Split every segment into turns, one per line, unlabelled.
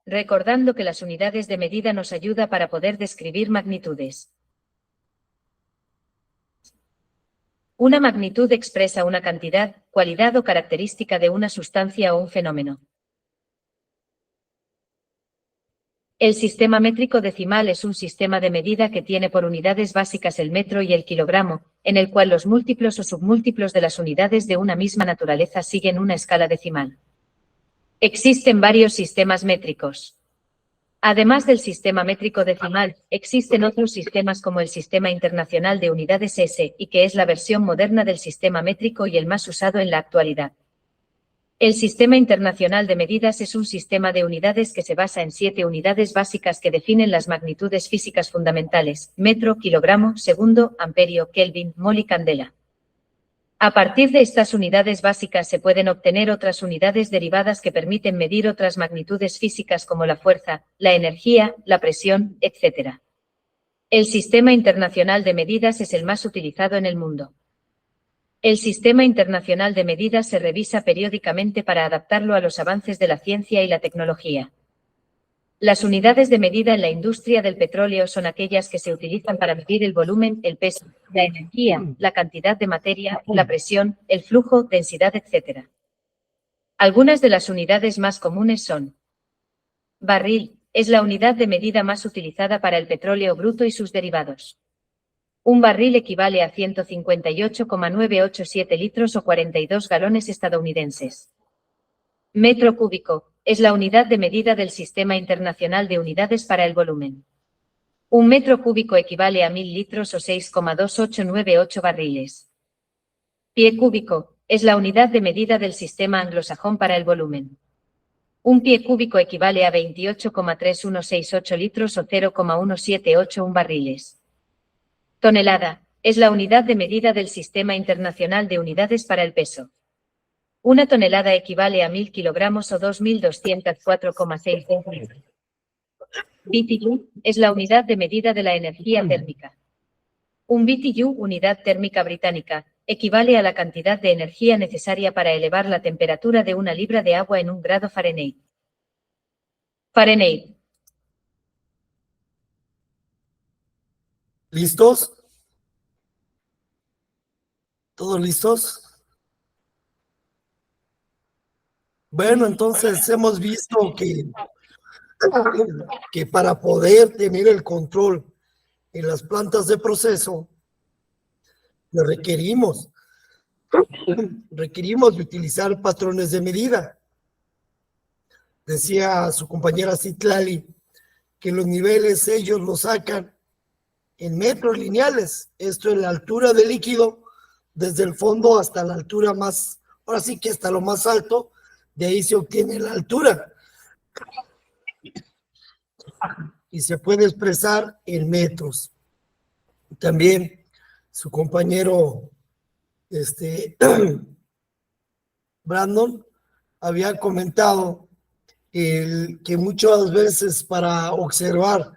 recordando que las unidades de medida nos ayuda para poder describir magnitudes. Una magnitud expresa una cantidad, cualidad o característica de una sustancia o un fenómeno. El sistema métrico decimal es un sistema de medida que tiene por unidades básicas el metro y el kilogramo, en el cual los múltiplos o submúltiplos de las unidades de una misma naturaleza siguen una escala decimal. Existen varios sistemas métricos. Además del sistema métrico decimal, existen otros sistemas como el Sistema Internacional de Unidades SI, que es la versión moderna del sistema métrico y el más usado en la actualidad. El Sistema Internacional de Medidas es un sistema de unidades que se basa en 7 unidades básicas que definen las magnitudes físicas fundamentales: metro, kilogramo, segundo, amperio, kelvin, mol y candela. A partir de estas unidades básicas se pueden obtener otras unidades derivadas que permiten medir otras magnitudes físicas como la fuerza, la energía, la presión, etc. El Sistema Internacional de Medidas es el más utilizado en el mundo. El Sistema Internacional de Medidas se revisa periódicamente para adaptarlo a los avances de la ciencia y la tecnología. Las unidades de medida en la industria del petróleo son aquellas que se utilizan para medir el volumen, el peso, la energía, la cantidad de materia, la presión, el flujo, densidad, etc. Algunas de las unidades más comunes son: barril, es la unidad de medida más utilizada para el petróleo bruto y sus derivados. Un barril equivale a 158,987 litros o 42 galones estadounidenses. Metro cúbico, es la unidad de medida del Sistema Internacional de Unidades para el volumen. Un metro cúbico equivale a 1000 litros o 6,2898 barriles. Pie cúbico, es la unidad de medida del sistema anglosajón para el volumen. Un pie cúbico equivale a 28,3168 litros o 0,1781 barriles. Tonelada, es la unidad de medida del Sistema Internacional de Unidades para el peso. Una tonelada equivale a 1000 kilogramos o 2204,6 litros. BTU es la unidad de medida de la energía térmica. Un BTU, unidad térmica británica, equivale a la cantidad de energía necesaria para elevar la temperatura de una libra de agua en 1 grado Fahrenheit. Fahrenheit.
¿Listos? ¿Todos listos? Bueno, entonces hemos visto que para poder tener el control en las plantas de proceso, requerimos de utilizar patrones de medida. Decía su compañera Citlali que los niveles ellos los sacan en metros lineales. Esto es la altura del líquido desde el fondo hasta la altura más, ahora sí que hasta lo más alto, de ahí se obtiene la altura. Y se puede expresar en metros. También su compañero Brandon había comentado que muchas veces para observar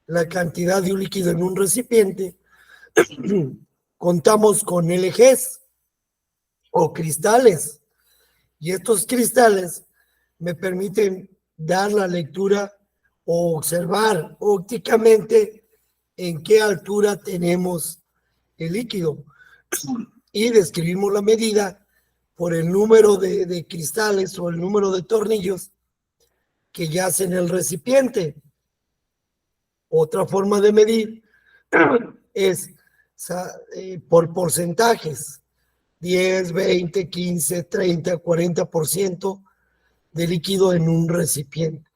la cantidad de un líquido en un recipiente contamos con LGs o cristales, y estos cristales me permiten dar la lectura o observar ópticamente en qué altura tenemos el líquido, y describimos la medida por el número de cristales o el número de tornillos que yacen en el recipiente. Otra forma de medir es por porcentajes: 10, 20, 15, 30, 40% de líquido en un recipiente.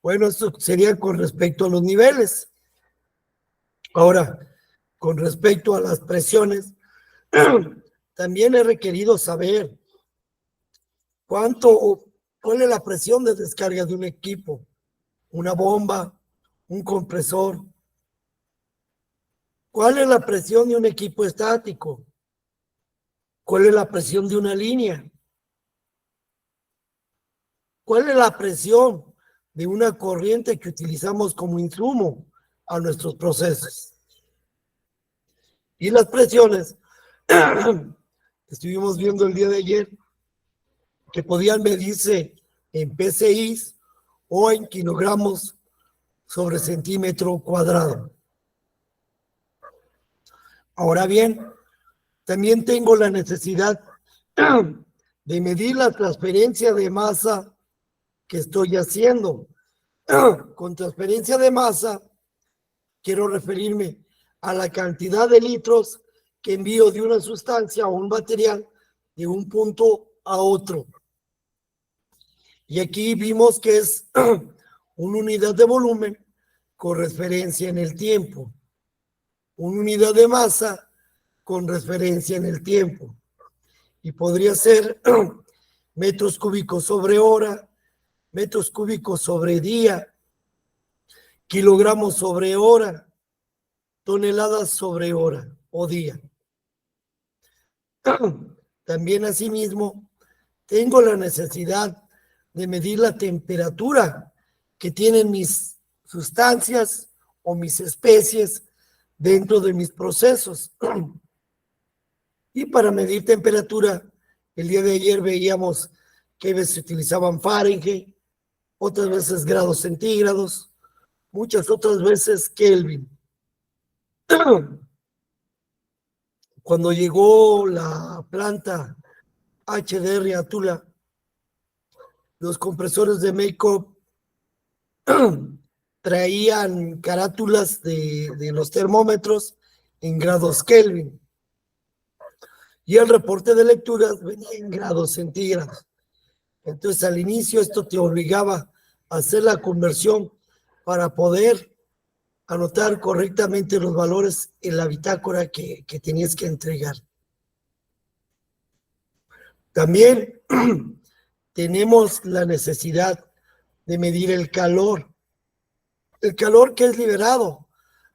Bueno, esto sería con respecto a los niveles. Ahora, con respecto a las presiones, también he requerido saber cuál es la presión de descarga de un equipo, una bomba, un compresor. ¿Cuál es la presión de un equipo estático? ¿Cuál es la presión de una línea? ¿Cuál es la presión de una corriente que utilizamos como insumo a nuestros procesos? Y las presiones, estuvimos viendo el día de ayer, que podían medirse en PSI o en kilogramos sobre centímetro cuadrado. Ahora bien, también tengo la necesidad de medir la transferencia de masa que estoy haciendo. Con transferencia de masa, quiero referirme a la cantidad de litros que envío de una sustancia o un material de un punto a otro. Y aquí vimos que es una unidad de volumen con referencia en el tiempo, una unidad de masa con referencia en el tiempo. Y podría ser metros cúbicos sobre hora, metros cúbicos sobre día, kilogramos sobre hora, toneladas sobre hora o día. También asimismo, tengo la necesidad de medir la temperatura que tienen mis sustancias o mis especies dentro de mis procesos. Y para medir temperatura, el día de ayer veíamos que a veces se utilizaban Fahrenheit, otras veces grados centígrados, muchas otras veces Kelvin. Cuando llegó la planta HDR a Tula, los compresores de Make-up traían carátulas de los termómetros en grados Kelvin. Y el reporte de lecturas venía en grados centígrados. Entonces, al inicio esto te obligaba a hacer la conversión para poder anotar correctamente los valores en la bitácora que tenías que entregar. También tenemos la necesidad de medir el calor que es liberado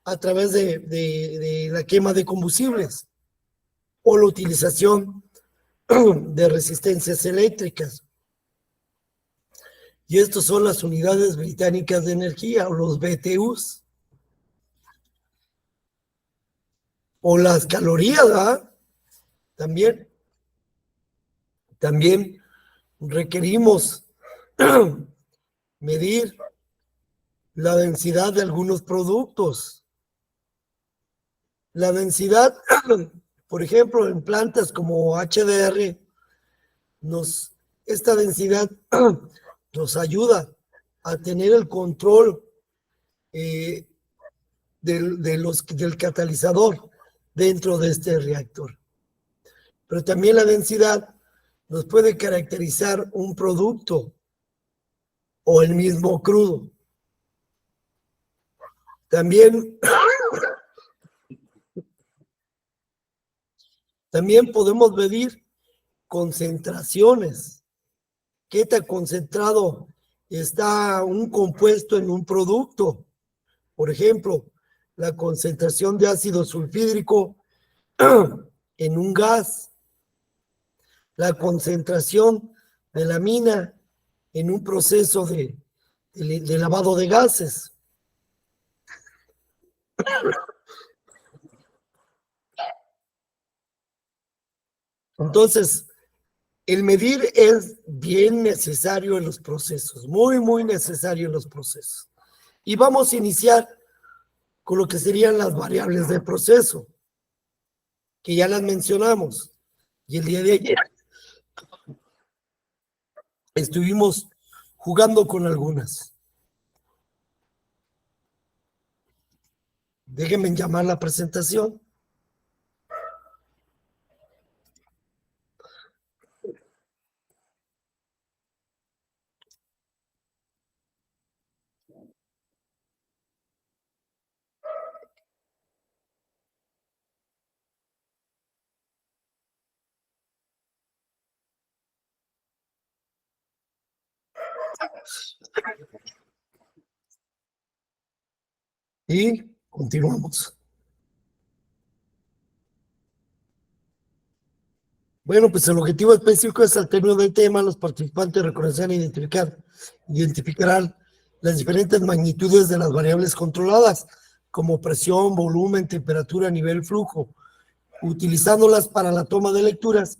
a través de la quema de combustibles o la utilización de resistencias eléctricas. Y estas son las unidades británicas de energía, o los BTUs. O las calorías, ¿verdad? También requerimos medir la densidad de algunos productos. La densidad, por ejemplo, en plantas como HDR, esta densidad nos ayuda a tener el control del catalizador dentro de este reactor. Pero también la densidad nos puede caracterizar un producto o el mismo crudo. También podemos medir concentraciones. ¿Qué tan concentrado está un compuesto en un producto? Por ejemplo, la concentración de ácido sulfídrico en un gas, la concentración de la mina en un proceso de lavado de gases. Entonces, el medir es bien necesario en los procesos, muy, muy necesario en los procesos. Y vamos a iniciar con lo que serían las variables del proceso, que ya las mencionamos. Y el día de ayer estuvimos jugando con algunas. Déjenme llamar la presentación. Y continuamos. Bueno, pues el objetivo específico es al término del tema, los participantes reconocerán e identificarán las diferentes magnitudes de las variables controladas, como presión, volumen, temperatura, nivel, flujo, utilizándolas para la toma de lecturas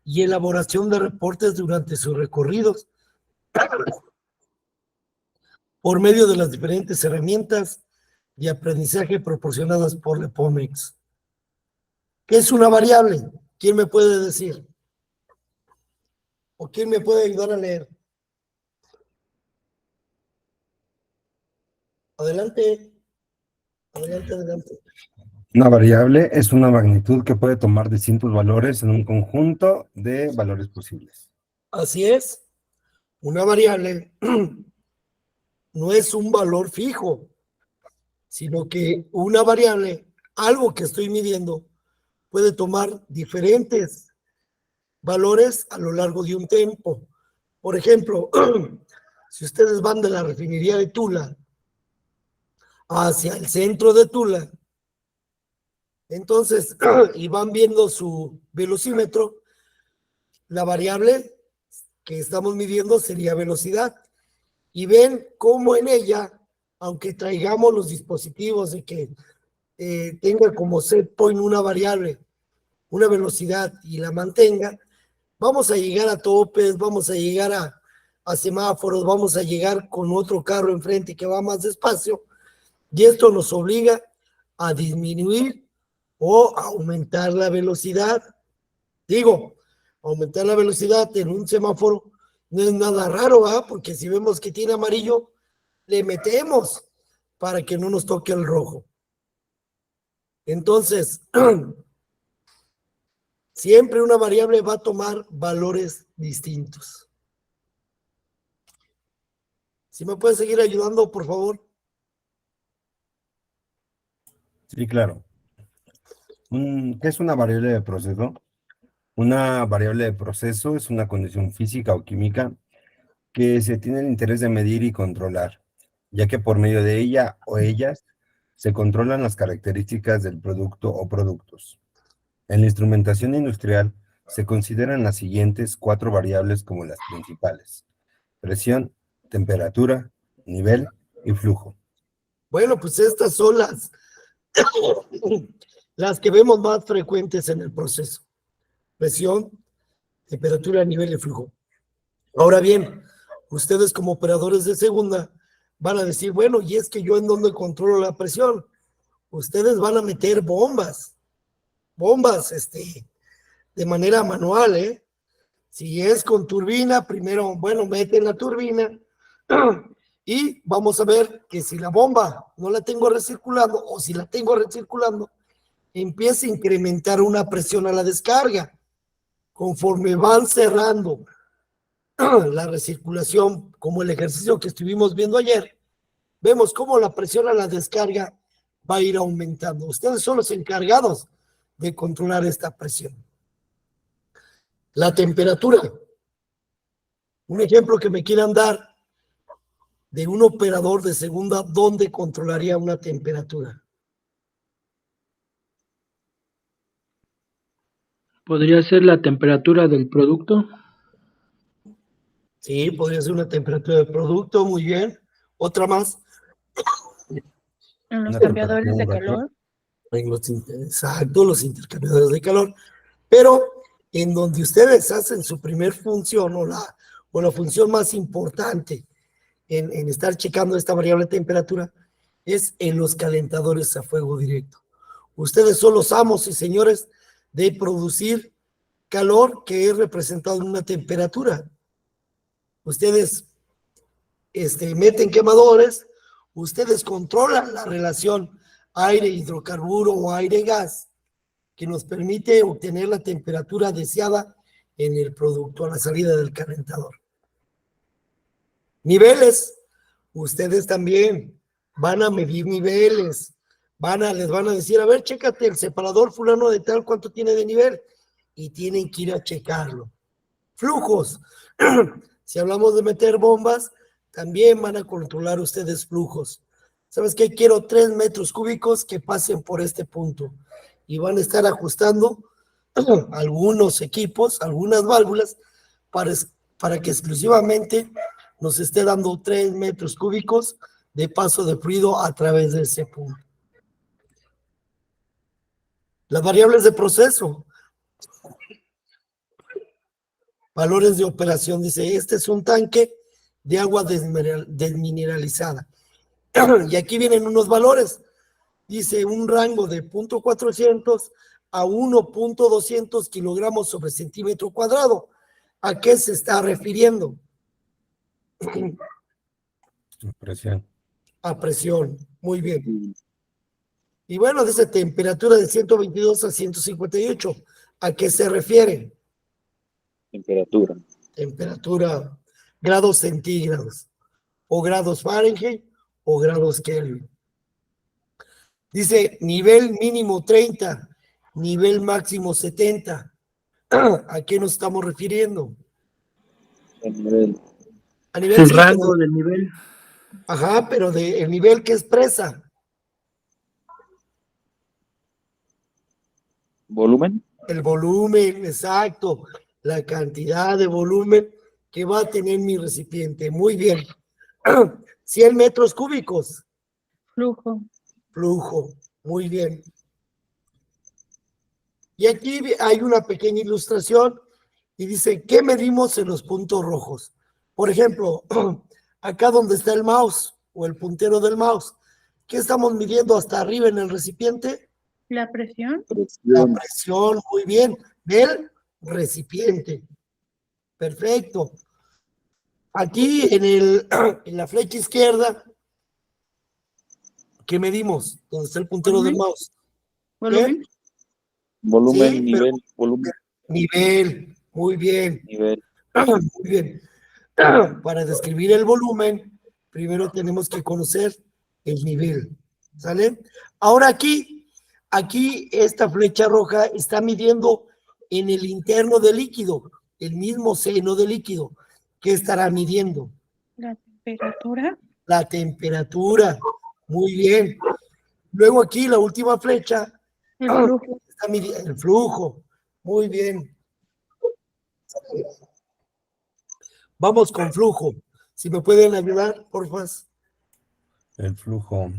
y elaboración de reportes durante sus recorridos por medio de las diferentes herramientas de aprendizaje proporcionadas por la POMEX. ¿Qué es una variable? ¿Quién me puede decir? ¿O quién me puede ayudar a leer? Adelante, adelante, adelante.
Una variable es una magnitud que puede tomar distintos valores en un conjunto de valores posibles.
Así es. Una variable no es un valor fijo, sino que una variable, algo que estoy midiendo, puede tomar diferentes valores a lo largo de un tiempo. Por ejemplo, si ustedes van de la refinería de Tula hacia el centro de Tula, entonces, y van viendo su velocímetro, la variable que estamos midiendo sería velocidad. Y ven cómo en ella, aunque traigamos los dispositivos de que tenga como set point una variable, una velocidad y la mantenga, vamos a llegar a topes, vamos a llegar a semáforos, vamos a llegar con otro carro enfrente que va más despacio, y esto nos obliga a disminuir o a aumentar la velocidad. Digo, aumentar la velocidad en un semáforo no es nada raro, ¿ah? Porque si vemos que tiene amarillo, le metemos para que no nos toque el rojo. Entonces, siempre una variable va a tomar valores distintos. ¿Sí me puedes seguir ayudando, por favor?
Sí, claro. ¿Qué es una variable de proceso? Una variable de proceso es una condición física o química que se tiene el interés de medir y controlar, ya que por medio de ella o ellas se controlan las características del producto o productos. En la instrumentación industrial se consideran las siguientes 4 variables como las principales: presión, temperatura, nivel y flujo.
Bueno, pues estas son las que vemos más frecuentes en el proceso. Presión, temperatura, nivel y flujo. Ahora bien, ustedes como operadores de segunda van a decir, bueno, y es que yo en dónde controlo la presión. Ustedes van a meter bombas de manera manual, ¿eh? Si es con turbina, primero, bueno, meten la turbina y vamos a ver que si la bomba no la tengo recirculando o si la tengo recirculando, empieza a incrementar una presión a la descarga. Conforme van cerrando la recirculación, como el ejercicio que estuvimos viendo ayer, vemos cómo la presión a la descarga va a ir aumentando. Ustedes son los encargados de controlar esta presión. La temperatura. Un ejemplo que me quieran dar de un operador de segunda, ¿dónde controlaría una temperatura?
¿Podría ser la temperatura del producto?
Sí, podría ser una temperatura del producto, muy bien. Otra más.
En los
Una
cambiadores de
temperatura
calor.
Exacto, los intercambiadores de calor. Pero en donde ustedes hacen su primer función o la función más importante en estar checando esta variable de temperatura es en los calentadores a fuego directo. Ustedes son los amos y señores de producir calor que es representado en una temperatura. Ustedes meten quemadores, ustedes controlan la relación aire-hidrocarburo o aire-gas que nos permite obtener la temperatura deseada en el producto a la salida del calentador. Niveles, ustedes también van a medir niveles, les van a decir, a ver, chécate el separador fulano de tal, cuánto tiene de nivel, y tienen que ir a checarlo. Flujos, si hablamos de meter bombas, también van a controlar ustedes flujos. ¿Sabes qué? Quiero 3 metros cúbicos que pasen por este punto, y van a estar ajustando algunos equipos, algunas válvulas, para que exclusivamente nos esté dando 3 metros cúbicos de paso de fluido a través de ese punto. Las variables de proceso. Valores de operación, dice, este es un tanque de agua desmineralizada. Y aquí vienen unos valores. Dice un rango de 0.400 a 1.200 kilogramos sobre centímetro cuadrado. ¿A qué se está refiriendo?
Presión.
A presión. Muy bien. Y bueno, dice temperatura de 122 a 158. ¿A qué se refiere?
Temperatura.
Temperatura, grados centígrados, o grados Fahrenheit, o grados Kelvin. Dice nivel mínimo 30, nivel máximo 70. ¿A qué nos estamos refiriendo?
El nivel.
A nivel
El
sí,
rango
pero,
del nivel.
ajá, pero el nivel que expresa.
Volumen.
El volumen, exacto, la cantidad de volumen que va a tener mi recipiente. Muy bien. 100 metros cúbicos.
Flujo.
Flujo. Muy bien. Y aquí hay una pequeña ilustración y dice, ¿qué medimos en los puntos rojos? Por ejemplo, acá donde está el mouse o el puntero del mouse, ¿qué estamos midiendo hasta arriba en el recipiente?
La presión.
La
Presión.
presión, muy bien, del recipiente. Perfecto. Aquí en la flecha izquierda, ¿qué medimos? ¿Dónde está el puntero del
Volumen.
mouse?
Volumen.
Volumen,
Sí,
nivel, volumen,
Nivel, muy bien,
nivel.
muy bien. Para describir el volumen, primero tenemos que conocer el nivel, ¿sale? Ahora aquí esta flecha roja está midiendo en el interno del líquido, el mismo seno del líquido. ¿Qué estará midiendo?
La temperatura.
La temperatura, muy bien. Luego aquí la última flecha
El flujo.
está midiendo el flujo, muy bien. Vamos con flujo. Si me pueden ayudar, por favor.
El flujo.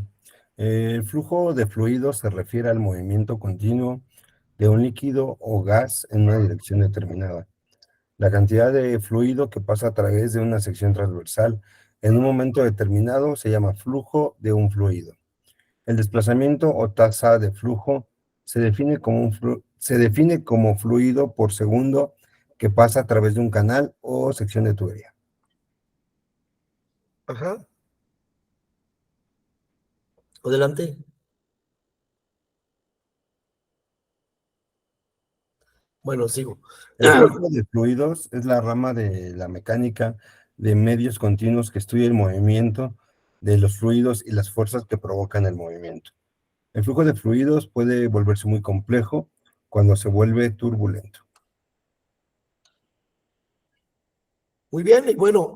El flujo de fluidos se refiere al movimiento continuo de un líquido o gas en una dirección determinada. La cantidad de fluido que pasa a través de una sección transversal en un momento determinado se llama flujo de un fluido. El desplazamiento o tasa de flujo se define como fluido por segundo que pasa a través de un canal o sección de tubería.
Ajá. Adelante. Bueno, sigo.
El flujo de fluidos es la rama de la mecánica de medios continuos que estudia el movimiento de los fluidos y las fuerzas que provocan el movimiento. El flujo de fluidos puede volverse muy complejo cuando se vuelve turbulento.
Muy bien, y bueno,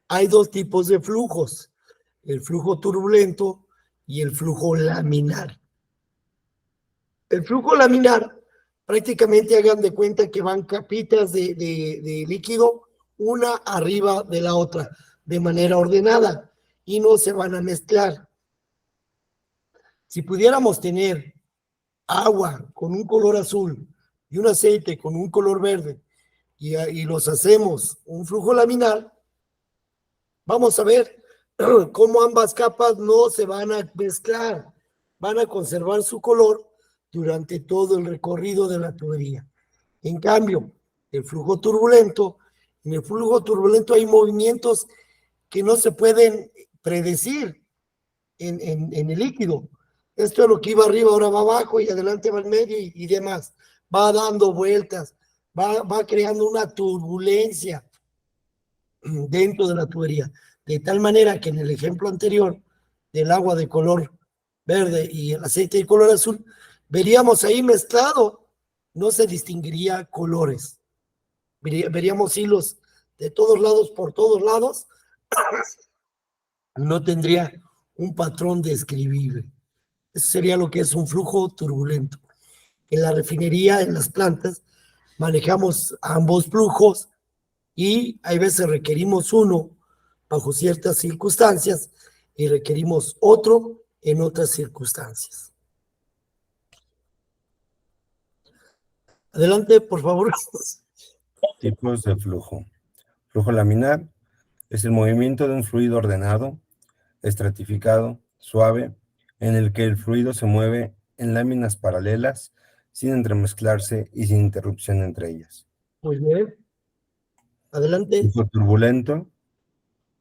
hay dos tipos de flujos, el flujo turbulento y el flujo laminar. El flujo laminar, prácticamente hagan de cuenta que van capitas de líquido, una arriba de la otra, de manera ordenada, y no se van a mezclar. Si pudiéramos tener agua con un color azul y un aceite con un color verde, y los hacemos un flujo laminar, vamos a ver cómo ambas capas no se van a mezclar, van a conservar su color durante todo el recorrido de la tubería. En cambio, en el flujo turbulento hay movimientos que no se pueden predecir en el líquido. Esto es lo que iba arriba, ahora va abajo y adelante va al medio y demás. Va dando vueltas, va creando una turbulencia dentro de la tubería. De tal manera que en el ejemplo anterior del agua de color verde y el aceite de color azul, veríamos ahí mezclado, no se distinguiría colores. Veríamos hilos de todos lados por todos lados, no tendría un patrón describible. Eso sería lo que es un flujo turbulento. En la refinería, en las plantas, manejamos ambos flujos y hay veces requerimos uno bajo ciertas circunstancias y requerimos otro en otras circunstancias. Adelante, por favor.
Tipos de flujo. Flujo laminar es el movimiento de un fluido ordenado, estratificado, suave, en el que el fluido se mueve en láminas paralelas, sin entremezclarse y sin interrupción entre ellas.
Muy bien. Adelante.
Flujo turbulento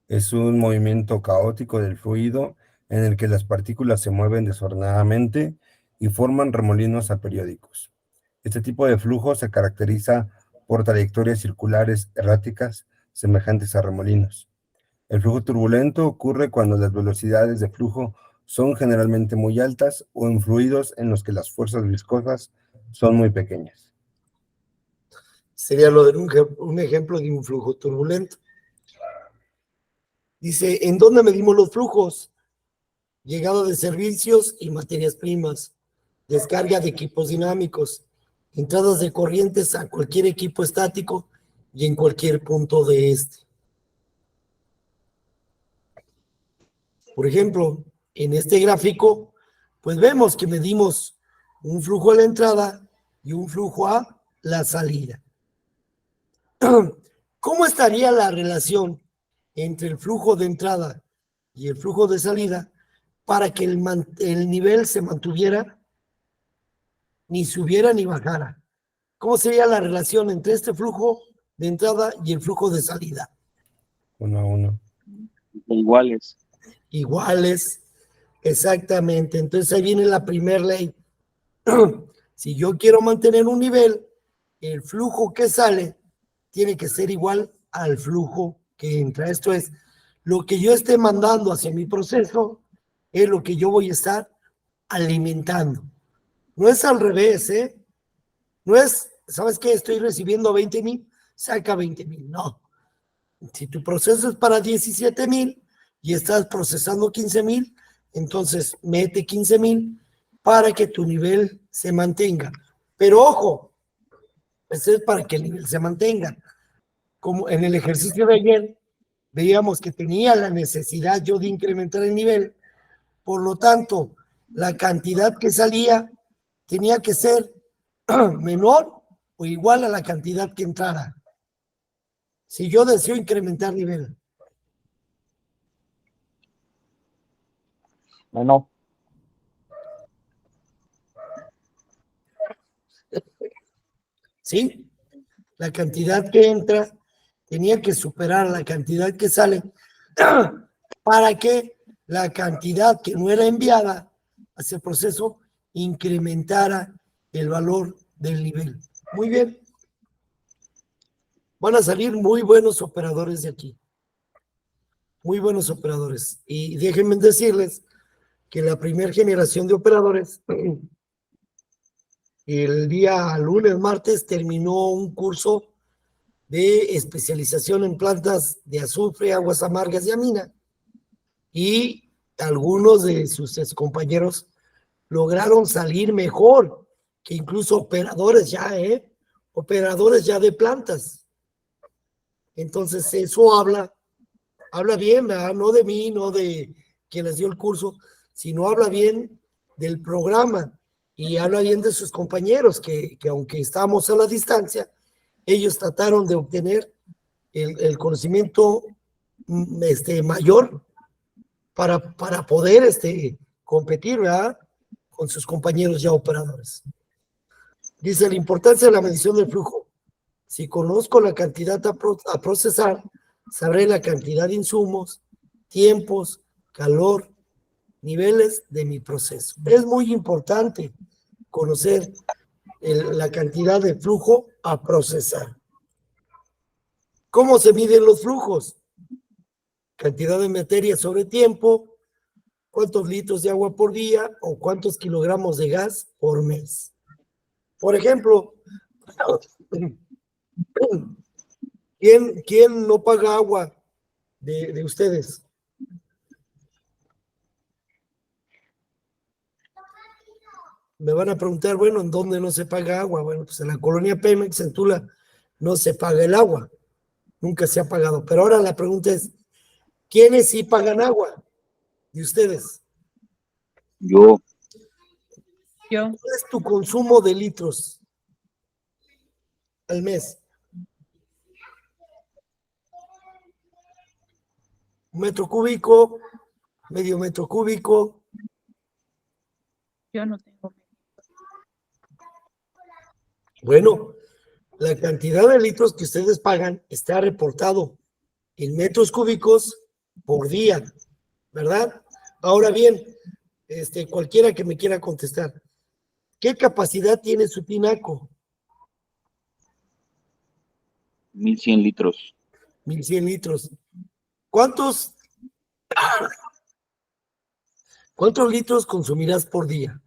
es un movimiento caótico del fluido en el que las partículas se mueven desordenadamente y forman remolinos aperiódicos. Este tipo de flujo se caracteriza por trayectorias circulares erráticas semejantes a remolinos. El flujo turbulento ocurre cuando las velocidades de flujo son generalmente muy altas o en fluidos en los que las fuerzas viscosas son muy pequeñas.
Sería lo de un ejemplo de un flujo turbulento. Dice, ¿en dónde medimos los flujos? Llegada de servicios y materias primas, descarga de equipos dinámicos, entradas de corrientes a cualquier equipo estático y en cualquier punto de este. Por ejemplo, en este gráfico, pues vemos que medimos un flujo a la entrada y un flujo a la salida. ¿Cómo estaría la relación entre el flujo de entrada y el flujo de salida para que el nivel se mantuviera, ni subiera ni bajara? ¿Cómo sería la relación entre este flujo de entrada y el flujo de salida?
1 a 1.
Iguales.
Iguales, exactamente. Entonces ahí viene la primera ley. Si yo quiero mantener un nivel, el flujo que sale tiene que ser igual al flujo que entra. Esto es, lo que yo esté mandando hacia mi proceso es lo que yo voy a estar alimentando. No es al revés, ¿eh? No es, ¿sabes qué? Estoy recibiendo 20,000, saca 20,000. No. Si tu proceso es para 17,000 y estás procesando 15,000, entonces mete 15,000 para que tu nivel se mantenga. Pero ojo, eso es para que el nivel se mantenga. Como en el ejercicio de ayer, veíamos que tenía la necesidad yo de incrementar el nivel, por lo tanto, la cantidad que salía tenía que ser menor o igual a la cantidad que entrara. Si yo deseo incrementar nivel.
No.
¿Sí? La cantidad que entra tenía que superar la cantidad que sale para que la cantidad que no era enviada hacia el proceso incrementara el valor del nivel. Muy bien. Van a salir muy buenos operadores de aquí. Muy buenos operadores. Y déjenme decirles que la primera generación de operadores, el día lunes, martes, terminó un curso de especialización en plantas de azufre, aguas amargas y amina. Y algunos de sus compañeros lograron salir mejor que incluso operadores ya, operadores ya de plantas. Entonces eso habla bien, ¿verdad? No de mí, no de quien les dio el curso, sino habla bien del programa y habla bien de sus compañeros que aunque estábamos a la distancia, ellos trataron de obtener el conocimiento mayor para poder competir, ¿verdad? Con sus compañeros ya operadores. Dice, la importancia de la medición del flujo. Si conozco la cantidad a procesar, sabré la cantidad de insumos, tiempos, calor, niveles de mi proceso. Es muy importante conocer la cantidad de flujo a procesar. ¿Cómo se miden los flujos? Cantidad de materia sobre tiempo, cuántos litros de agua por día o cuántos kilogramos de gas por mes. Por ejemplo, ¿quién no paga agua de ustedes? Me van a preguntar, bueno, ¿en dónde no se paga agua? Bueno, pues en la colonia Pemex, en Tula, no se paga el agua. Nunca se ha pagado. Pero ahora la pregunta es, ¿quiénes sí pagan agua de ustedes?
Yo.
Yo.
¿Cuál es tu consumo de litros al mes? ¿Un metro cúbico? ¿Medio metro cúbico?
Yo no tengo.
Bueno, la cantidad de litros que ustedes pagan está reportado en metros cúbicos por día, ¿verdad? Ahora bien, cualquiera que me quiera contestar, ¿qué capacidad tiene su tinaco?
1100 litros.
1100 litros. ¿Cuántos litros consumirás por día?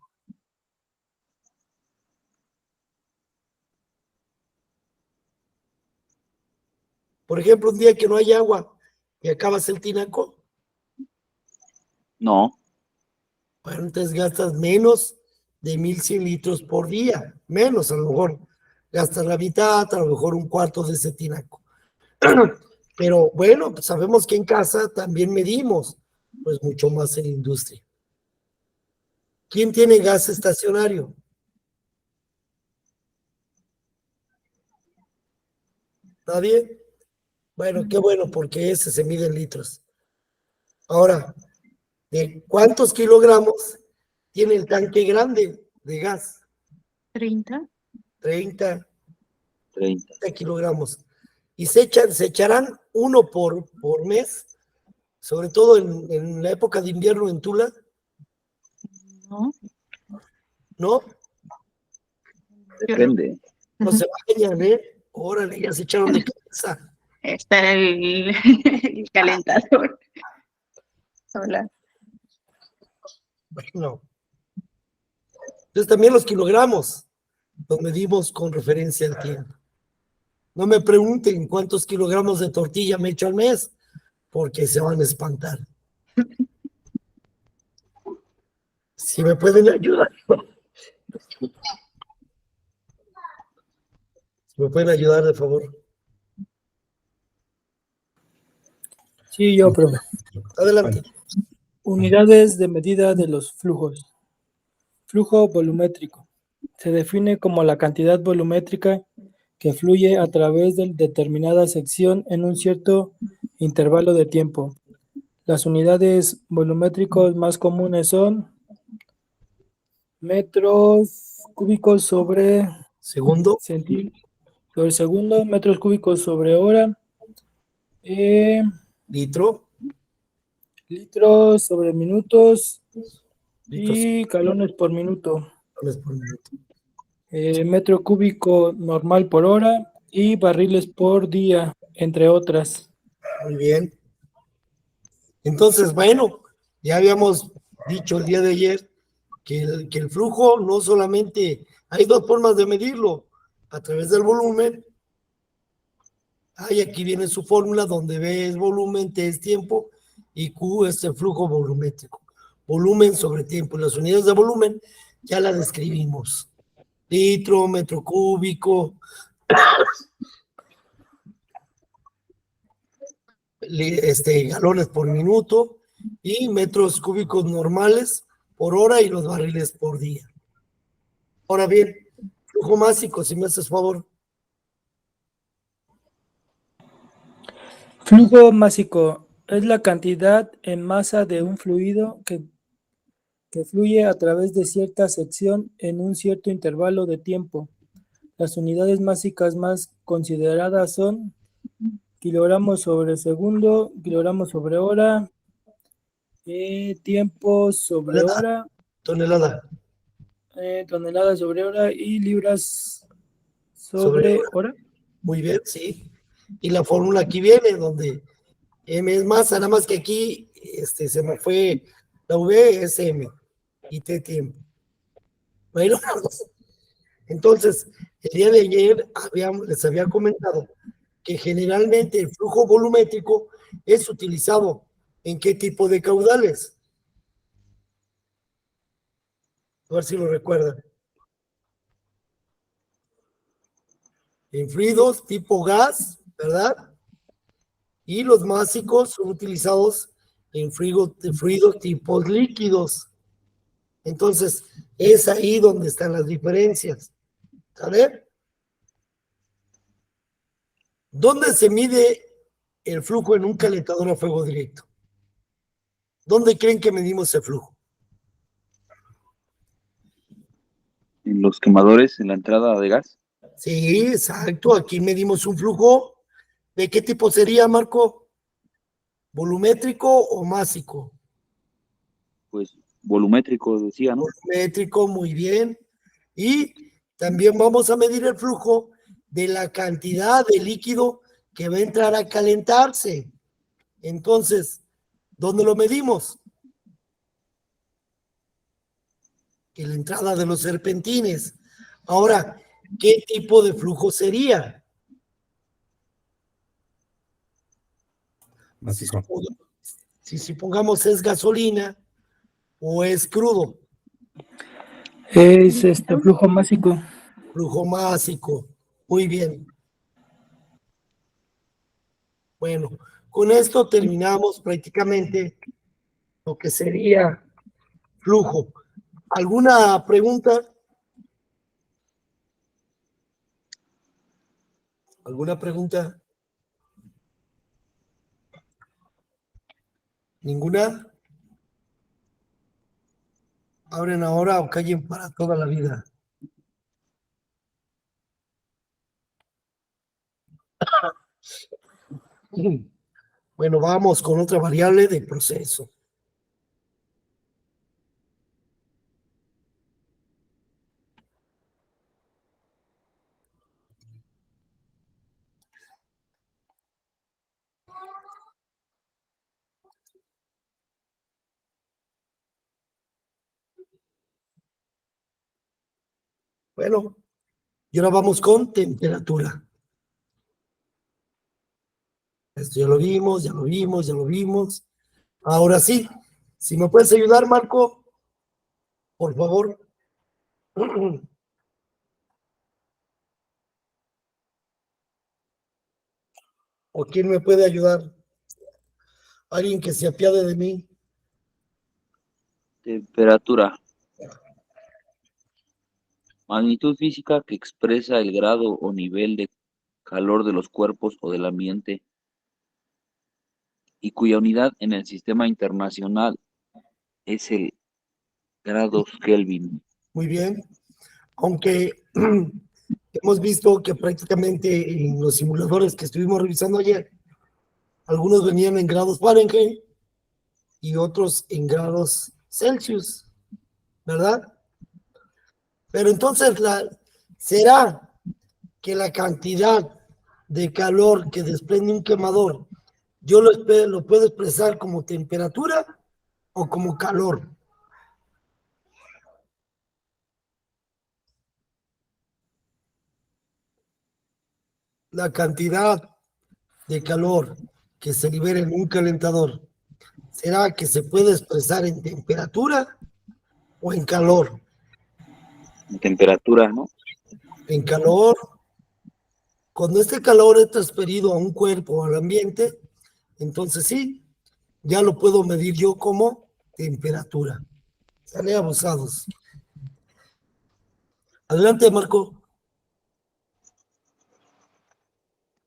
Por ejemplo, un día que no hay agua y acabas el tinaco,
No,
bueno, entonces gastas menos de 1100 litros por día. Menos, a lo mejor gastas la mitad, a lo mejor un cuarto de ese tinaco. Pero bueno, pues sabemos que en casa también medimos, pues mucho más en la industria. ¿Quién tiene gas estacionario? ¿Nadie? Bueno, qué bueno, porque ese se mide en litros. Ahora, ¿de cuántos kilogramos tiene el tanque grande de gas?
30.
30
30.
kilogramos. Y se echarán uno por mes, sobre todo en la época de invierno en Tula,
No.
¿no?
Depende.
No se bañan, ¿eh? Órale, ya se echaron de cabeza.
Está el, el calentador. Hola.
Bueno, entonces también los kilogramos los medimos con referencia al tiempo. No me pregunten cuántos kilogramos de tortilla me echo al mes, porque se van a espantar. Si me pueden ayudar. Si me pueden ayudar, de favor.
Sí, yo, profe.
Adelante.
Unidades de medida de los flujos. Flujo volumétrico. Se define como la cantidad volumétrica que fluye a través de determinada sección en un cierto intervalo de tiempo. Las unidades volumétricos más comunes son metros cúbicos sobre
Segundo,
sobre segundo, metros cúbicos sobre hora,
litro.
litros sobre minutos
Litros
y galones por minuto.
por minuto.
Metro cúbico normal por hora y barriles por día, entre otras.
Muy bien. Entonces, bueno, ya habíamos dicho el día de ayer que el flujo no solamente, hay dos formas de medirlo, a través del volumen. Aquí viene su fórmula donde B es volumen, T es tiempo y Q es el flujo volumétrico. Volumen sobre tiempo. Las unidades de volumen ya las describimos. Litro, metro cúbico, galones por minuto y metros cúbicos normales por hora y los barriles por día. Ahora bien, flujo másico, si me haces favor.
Flujo másico es la cantidad en masa de un fluido que fluye a través de cierta sección en un cierto intervalo de tiempo. Las unidades másicas más consideradas son kilogramos sobre segundo, kilogramos sobre hora, tiempo sobre hora,
Tonelada.
toneladas sobre hora y libras
Sobre
sobre hora.
Muy bien, sí. Y la fórmula aquí viene, donde M es masa, nada más que aquí se me fue la V es M y T tiempo. Bueno, entonces, el día de ayer les había comentado que generalmente el flujo volumétrico es utilizado en qué tipo de caudales. A ver si lo recuerdan. En fluidos tipo gas, ¿verdad? Y los másicos son utilizados en fluidos tipos líquidos. Entonces, es ahí donde están las diferencias. ¿Sale? ¿Dónde se mide el flujo en un calentador a fuego directo? ¿Dónde creen que medimos el flujo?
En los quemadores, en la entrada de gas,
Sí, exacto. Aquí medimos un flujo. ¿De qué tipo sería, Marco? ¿Volumétrico o másico?
pues volumétrico decía, ¿no?
Volumétrico, muy bien. Y también vamos a medir el flujo de la cantidad de líquido que va a entrar a calentarse. Entonces, ¿dónde lo medimos? En la entrada de los serpentines. Ahora, ¿qué tipo de flujo sería?
Másico.
Si supongamos es gasolina o es crudo,
Es flujo másico.
flujo másico. Muy bien. Bueno, con esto terminamos prácticamente lo que sería flujo. ¿Alguna pregunta? ¿Alguna pregunta? ¿Ninguna? ¿Abren ahora o callen para toda la vida? Bueno, vamos con otra variable de proceso. Bueno, y ahora vamos con temperatura. Esto ya lo vimos, ya lo vimos, ya lo vimos. Ahora sí, si me puedes ayudar, Marco, por favor. ¿O quién me puede ayudar? Alguien que se apiade de mí.
Temperatura. Magnitud física que expresa el grado o nivel de calor de los cuerpos o del ambiente y cuya unidad en el sistema internacional es el grados Kelvin.
Muy bien. Aunque hemos visto que prácticamente en los simuladores que estuvimos revisando ayer, algunos venían en grados Fahrenheit y otros en grados Celsius, ¿verdad? Pero entonces, ¿será que la cantidad de calor que desprende un quemador, yo lo puedo expresar como temperatura o como calor? La cantidad de calor que se libera en un calentador, ¿será que se puede expresar en temperatura o en calor?
Temperatura, ¿no?
En calor, cuando este calor es transferido a un cuerpo o al ambiente, entonces sí, ya lo puedo medir yo como temperatura. Sale abusados. Adelante, Marco.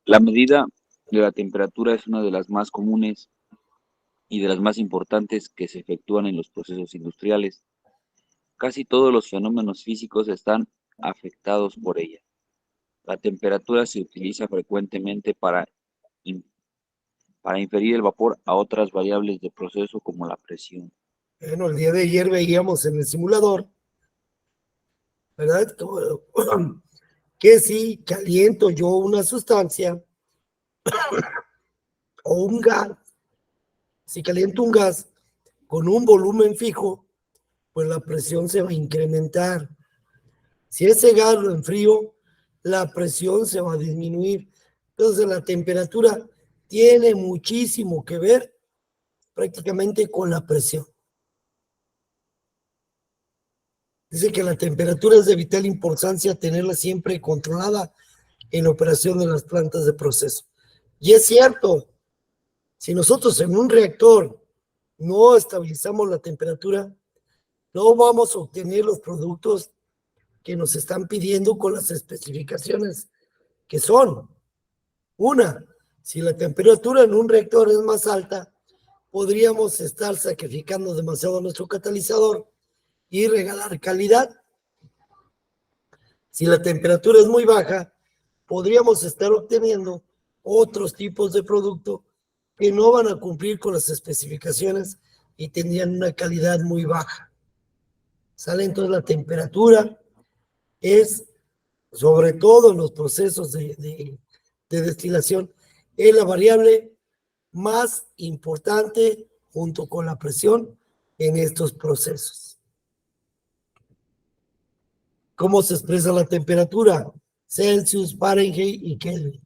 La medida de la temperatura es una de las más comunes y de las más importantes que se efectúan en los procesos industriales. Casi todos los fenómenos físicos están afectados por ella. La temperatura se utiliza frecuentemente para inferir el vapor a otras variables de proceso como la presión.
Bueno, el día de ayer veíamos en el simulador, ¿verdad? Que si caliento yo una sustancia o un gas, si caliento un gas con un volumen fijo, pues la presión se va a incrementar. Si ese gas lo enfrío, la presión se va a disminuir. Entonces la temperatura tiene muchísimo que ver prácticamente con la presión. Dice que la temperatura es de vital importancia tenerla siempre controlada en la operación de las plantas de proceso. Y es cierto, si nosotros en un reactor no estabilizamos la temperatura, no vamos a obtener los productos que nos están pidiendo con las especificaciones que son. Una, si la temperatura en un reactor es más alta, podríamos estar sacrificando demasiado a nuestro catalizador y regalar calidad. Si la temperatura es muy baja, podríamos estar obteniendo otros tipos de producto que no van a cumplir con las especificaciones y tendrían una calidad muy baja. ¿Sale? Entonces la temperatura es, sobre todo en los procesos de destilación, es la variable más importante junto con la presión en estos procesos. ¿Cómo se expresa la temperatura? Celsius, Fahrenheit y Kelvin.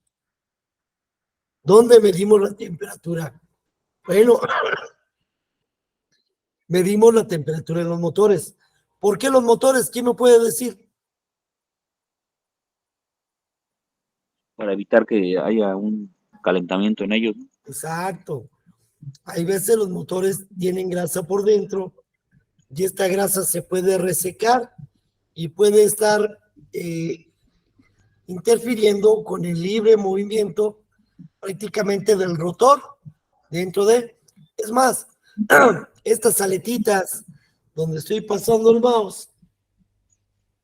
¿Dónde medimos la temperatura? Bueno, medimos la temperatura en los motores. ¿Por qué los motores? ¿Quién me puede decir?
Para evitar que haya un calentamiento en ellos, ¿no?
Exacto. Hay veces los motores tienen grasa por dentro y esta grasa se puede resecar y puede estar interfiriendo con el libre movimiento prácticamente del rotor dentro de... Es más, estas aletitas donde estoy pasando el mouse,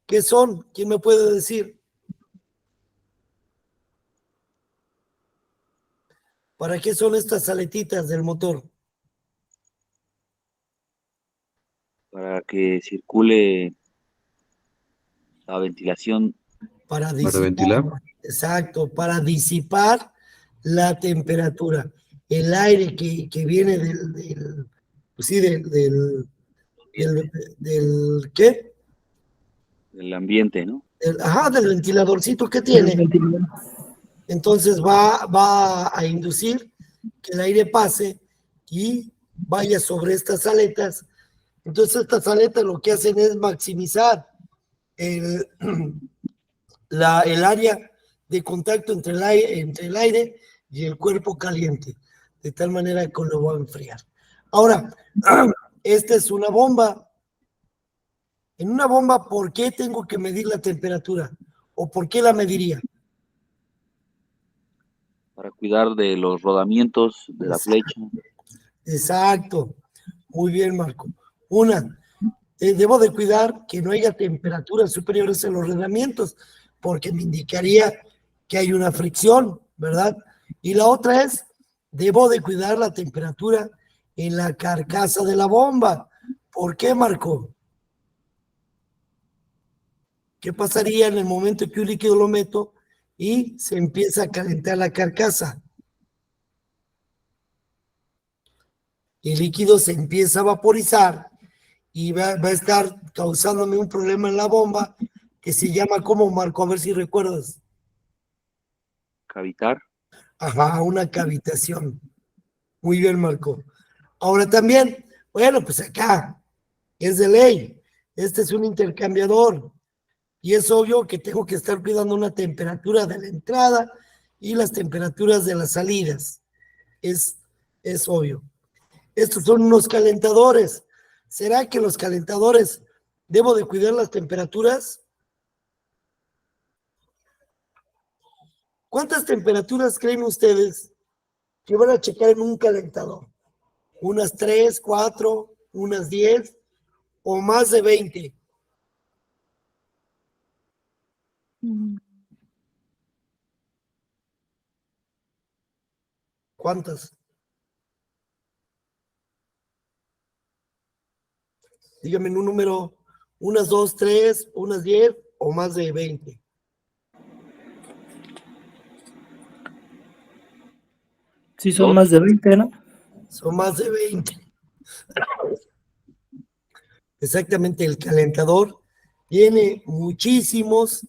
¿qué son? ¿Quién me puede decir? ¿Para qué son estas aletitas del motor?
Para que circule la ventilación.
Para
¿Para ventilar?
Exacto, para disipar la temperatura. El aire que viene pues sí, del ¿qué?
El ambiente, ¿no?
Del ventiladorcito que tiene. Entonces va a inducir que el aire pase y vaya sobre estas aletas. Entonces estas aletas lo que hacen es maximizar el área de contacto entre el aire y el cuerpo caliente, de tal manera que lo va a enfriar. Ahora, esta es una bomba. En una bomba, ¿por qué tengo que medir la temperatura? ¿O por qué la mediría?
Para cuidar de los rodamientos de la flecha.
Exacto. Muy bien, Marco. Debo de cuidar que no haya temperaturas superiores en los rodamientos, porque me indicaría que hay una fricción, ¿verdad? Y la otra es, debo de cuidar la temperatura en la carcasa de la bomba. ¿Por qué, Marco? ¿Qué pasaría en el momento que un líquido lo meto y se empieza a calentar la carcasa? El líquido se empieza a vaporizar y va a estar causándome un problema en la bomba que se llama, ¿cómo, Marco? A ver si recuerdas.
Cavitar.
Ajá, una cavitación. Muy bien, Marco. Ahora también, bueno, pues acá es de ley. Este es un intercambiador y es obvio que tengo que estar cuidando una temperatura de la entrada y las temperaturas de las salidas. Es obvio. Estos son unos calentadores. ¿Será que los calentadores debo de cuidar las temperaturas? ¿Cuántas temperaturas creen ustedes que van a checar en un calentador? ¿Unas 3, 4, unas 10 o más de 20? ¿Cuántas? Díganme en un número, unas 2, 3, unas 10 o más de 20.
Sí, son
Dos.
más de 20, ¿no?
Son más de 20. Exactamente, el calentador tiene muchísimos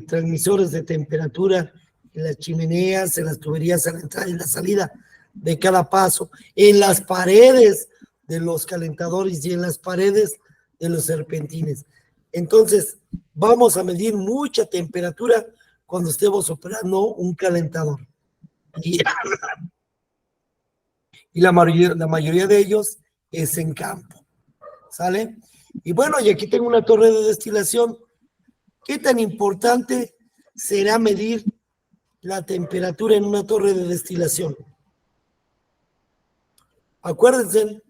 transmisores de temperatura en las chimeneas, en las tuberías a la entrada y la salida de cada paso, en las paredes de los calentadores y en las paredes de los serpentines. Entonces, vamos a medir mucha temperatura cuando estemos operando un calentador. Y la mayoría de ellos es en campo. ¿Sale? Y bueno, y aquí tengo una torre de destilación. ¿Qué tan importante será medir la temperatura en una torre de destilación? Acuérdense,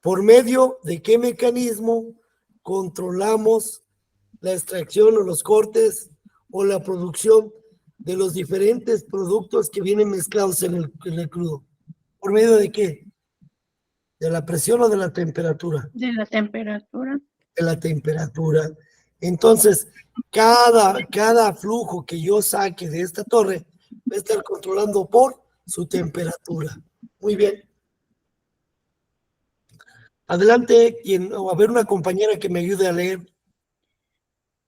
¿por medio de qué mecanismo controlamos la extracción o los cortes o la producción de los diferentes productos que vienen mezclados en el crudo? ¿Por medio de qué? ¿De la presión o de la temperatura?
De la temperatura.
De la temperatura. Entonces, cada flujo que yo saque de esta torre va a estar controlando por su temperatura. Muy bien. Adelante, o a ver una compañera que me ayude a leer.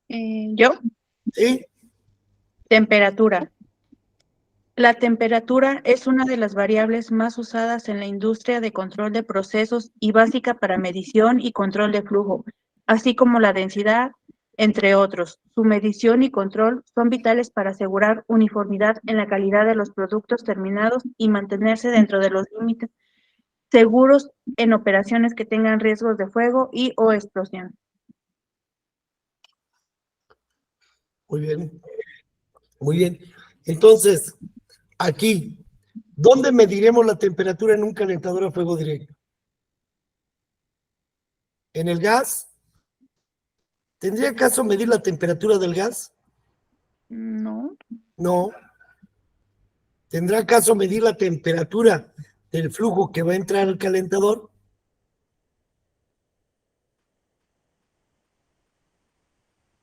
Yo,
¿Sí?
temperatura. La temperatura es una de las variables más usadas en la industria de control de procesos y básica para medición y control de flujo, así como la densidad, entre otros. Su medición y control son vitales para asegurar uniformidad en la calidad de los productos terminados y mantenerse dentro de los límites seguros en operaciones que tengan riesgos de fuego y o explosión.
Muy bien. Muy bien. Entonces, aquí, ¿dónde mediremos la temperatura en un calentador a fuego directo? ¿En el gas? ¿Tendría caso medir la temperatura del gas?
No,
No. ¿Tendrá caso medir la temperatura del flujo que va a entrar al calentador?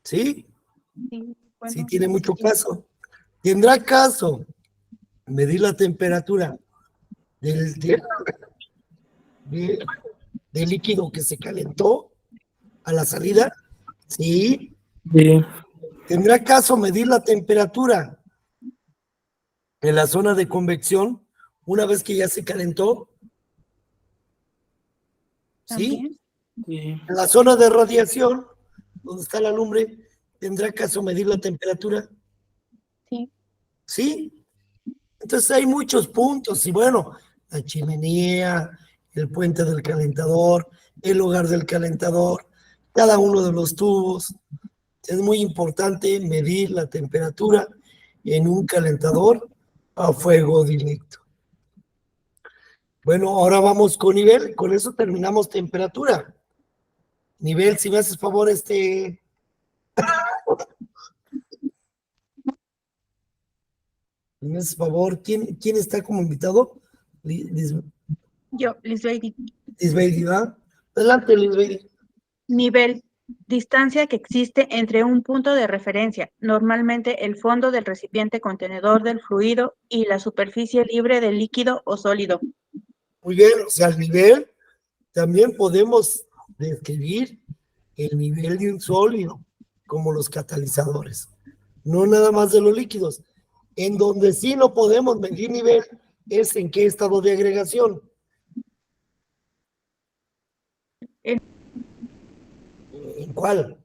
Sí,
sí, bueno,
sí tiene mucho caso. ¿Tendrá caso medir la temperatura del, de- del líquido que se calentó a la salida? Sí.
Sí.
¿Tendrá caso medir la temperatura en la zona de convección una vez que ya se calentó? Sí.
también.
Sí.
En la zona de radiación, donde está la lumbre, ¿tendrá caso medir la temperatura?
Sí.
Sí. Entonces hay muchos puntos y bueno, la chimenea, el puente del calentador, el hogar del calentador, cada uno de los tubos. Es muy importante medir la temperatura en un calentador a fuego directo. Bueno, ahora vamos con nivel, con eso terminamos temperatura. Nivel, si me haces favor, me haces favor, ¿quién está como invitado?
Yo, Lisbeth.
Lisbeth, ¿verdad? Adelante, Lisbeth.
Nivel. Distancia que existe entre un punto de referencia, normalmente el fondo del recipiente contenedor del fluido y la superficie libre del líquido o sólido.
Muy bien, o sea, el nivel, también podemos describir el nivel de un sólido, como los catalizadores, no nada más de los líquidos. En donde sí no podemos medir nivel es en qué estado de agregación.
El
¿En cuál?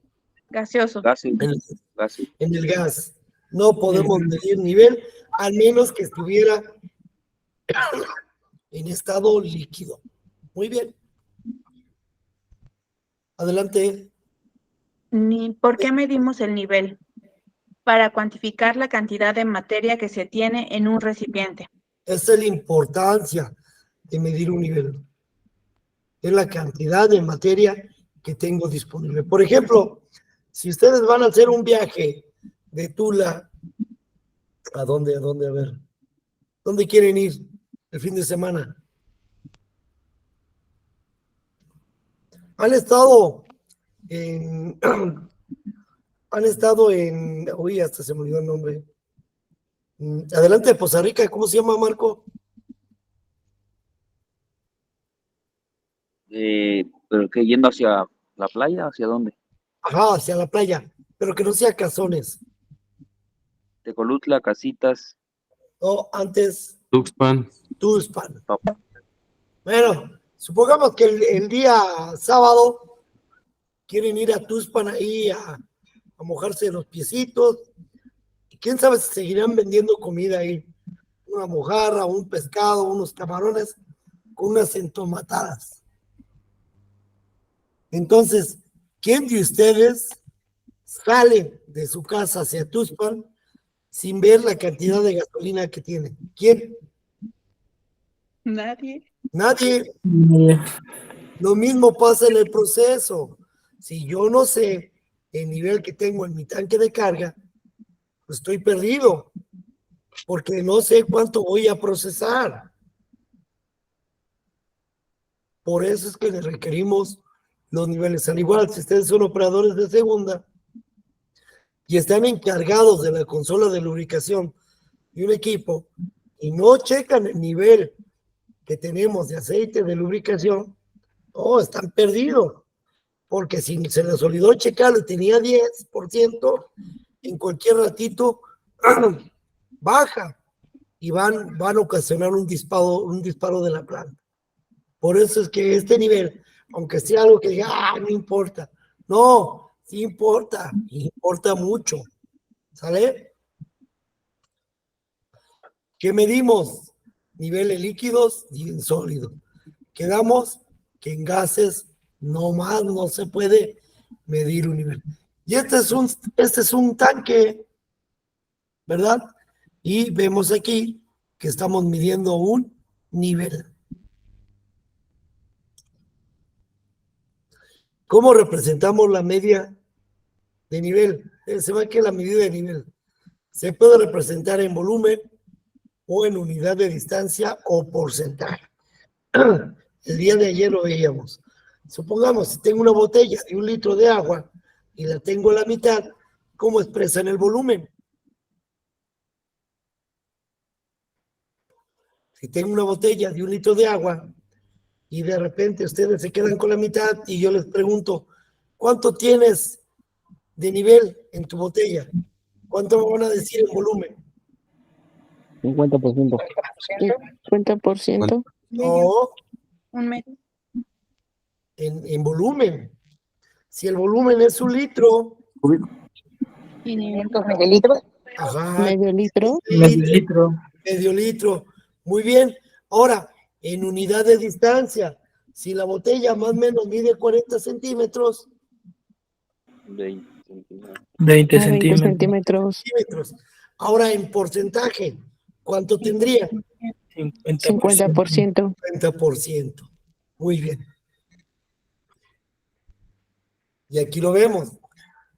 gaseoso.
Gases,
En,
gases.
en el gas. No podemos medir nivel, al menos que estuviera en estado líquido. Muy bien. Adelante.
¿Por qué medimos el nivel? Para cuantificar la cantidad de materia que se tiene en un recipiente.
Esa es la importancia de medir un nivel. Es la cantidad de materia que tengo disponible. Por ejemplo, si ustedes van a hacer un viaje de Tula, ¿a dónde? A ver. ¿Dónde quieren ir el fin de semana? Han estado en, uy, hasta se me olvidó el nombre. Adelante de Poza Rica, ¿cómo se llama, Marco?
¿Pero qué? ¿Yendo hacia la playa? ¿Hacia dónde?
Ajá, hacia la playa, pero que no sea Cazones.
Tecolutla, Casitas,
No, antes
Tuxpan.
Tuxpan.
Papá.
Bueno, supongamos que el día sábado quieren ir a Tuxpan ahí a mojarse los piecitos. Y quién sabe si seguirán vendiendo comida ahí. Una mojarra, un pescado, unos camarones con unas entomatadas. Entonces, ¿quién de ustedes sale de su casa hacia Tuxpan sin ver la cantidad de gasolina que tiene? ¿Quién?
Nadie.
Nadie.
Eh,
Lo mismo pasa en el proceso. Si yo no sé el nivel que tengo en mi tanque de carga, pues estoy perdido, porque no sé cuánto voy a procesar. Por eso es que le requerimos los niveles. Al igual, si ustedes son operadores de segunda y están encargados de la consola de lubricación de un equipo y no checan el nivel que tenemos de aceite de lubricación, oh, están perdidos. Porque si se les olvidó checarlo y tenía 10%, en cualquier ratito baja y van a ocasionar un disparo de la planta. Por eso es que este nivel, aunque sea algo que diga, no importa, no, sí importa, importa mucho, ¿sale? ¿Qué medimos? Niveles líquidos y en sólidos. Quedamos que en gases no más no se puede medir un nivel. Y este es un tanque, ¿verdad? Y vemos aquí que estamos midiendo un nivel. ¿Cómo representamos la media de nivel? Se ve que la medida de nivel se puede representar en volumen o en unidad de distancia o porcentaje. El día de ayer lo veíamos. Supongamos, si tengo una botella de 1 litro de agua y la tengo a la mitad, ¿cómo expresan el volumen? Si tengo una botella de 1 litro de agua y de repente ustedes se quedan con la mitad y yo les pregunto, ¿cuánto tienes de nivel en tu botella? ¿Cuánto me van a decir en volumen?
50%.
50%.
No,
Un medio.
en volumen. Si el volumen es 1 litro,
500 mililitros.
ajá,
Medio litro.
Medio litro.
medio litro. Muy bien. Ahora, en unidad de distancia, si la botella más o menos mide 40 centímetros,
20 centímetros.
20
A 20
centímetros.
centímetros.
ahora en porcentaje, ¿cuánto tendría?
50%.
50%.
30%. Muy bien. Y aquí lo vemos.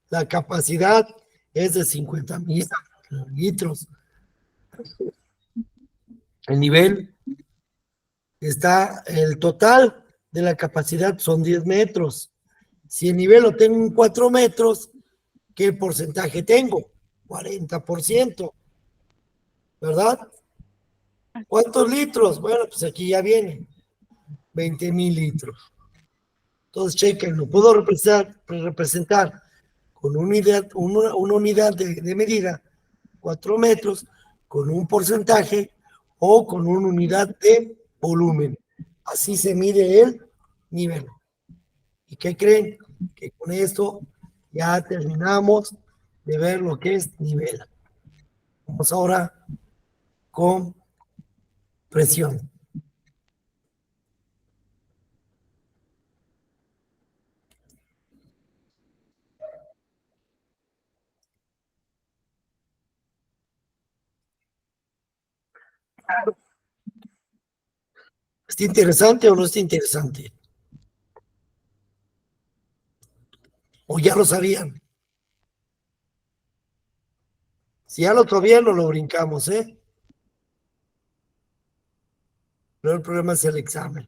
La capacidad es de 50,000 litros. El nivel está, el total de la capacidad son 10 metros. Si el nivel lo tengo en 4 metros, ¿qué porcentaje tengo? 40%. ¿Verdad? ¿Cuántos litros? Bueno, pues aquí ya viene. 20,000 litros. Entonces, chequen, lo puedo representar con una unidad de medida, 4 metros, con un porcentaje o con una unidad de volumen. Así se mide el nivel. ¿Y qué creen? Que con esto ya terminamos de ver lo que es nivel. Vamos ahora con presión. ¿Está interesante o no está interesante? ¿O ya lo sabían? Si ya lo sabían, no lo brincamos, ¿eh? Pero el problema es el examen.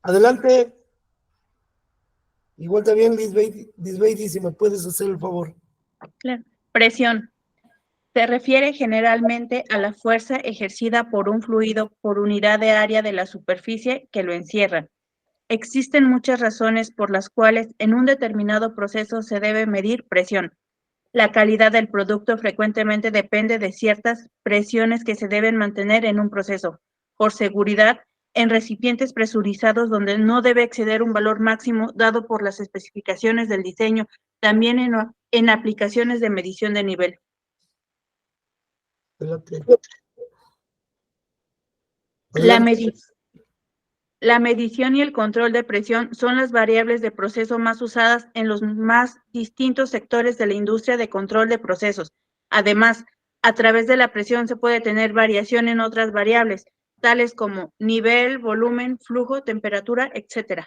Adelante. Igual también, Lisbeth, si me puedes hacer el favor.
Claro. Presión. Se refiere generalmente a la fuerza ejercida por un fluido por unidad de área de la superficie que lo encierra. Existen muchas razones por las cuales en un determinado proceso se debe medir presión. La calidad del producto frecuentemente depende de ciertas presiones que se deben mantener en un proceso. Por seguridad, en recipientes presurizados donde no debe exceder un valor máximo dado por las especificaciones del diseño, también en aplicaciones de medición de nivel. La medición y el control de presión son las variables de proceso más usadas en los más distintos sectores de la industria de control de procesos. Además, A través de la presión se puede tener variación en otras variables, tales como nivel, volumen, flujo, temperatura, etc.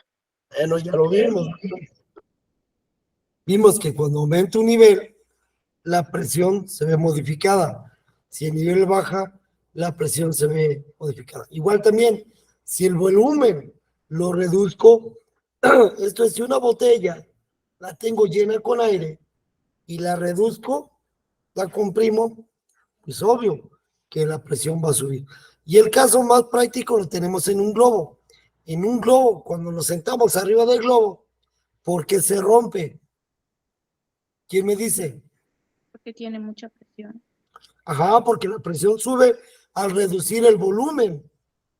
Bueno, ya lo vimos. Vimos que cuando aumenta un nivel, la presión se ve modificada. Si el nivel baja, la presión se ve modificada. Igual también, si el volumen lo reduzco, esto es, si una botella la tengo llena con aire y la reduzco, la comprimo, pues obvio que la presión va a subir. Y el caso más práctico lo tenemos en un globo. En un globo, cuando nos sentamos arriba del globo, ¿por qué se rompe? ¿Quién me dice?
Porque tiene mucha presión.
Ajá, porque la presión sube al reducir el volumen,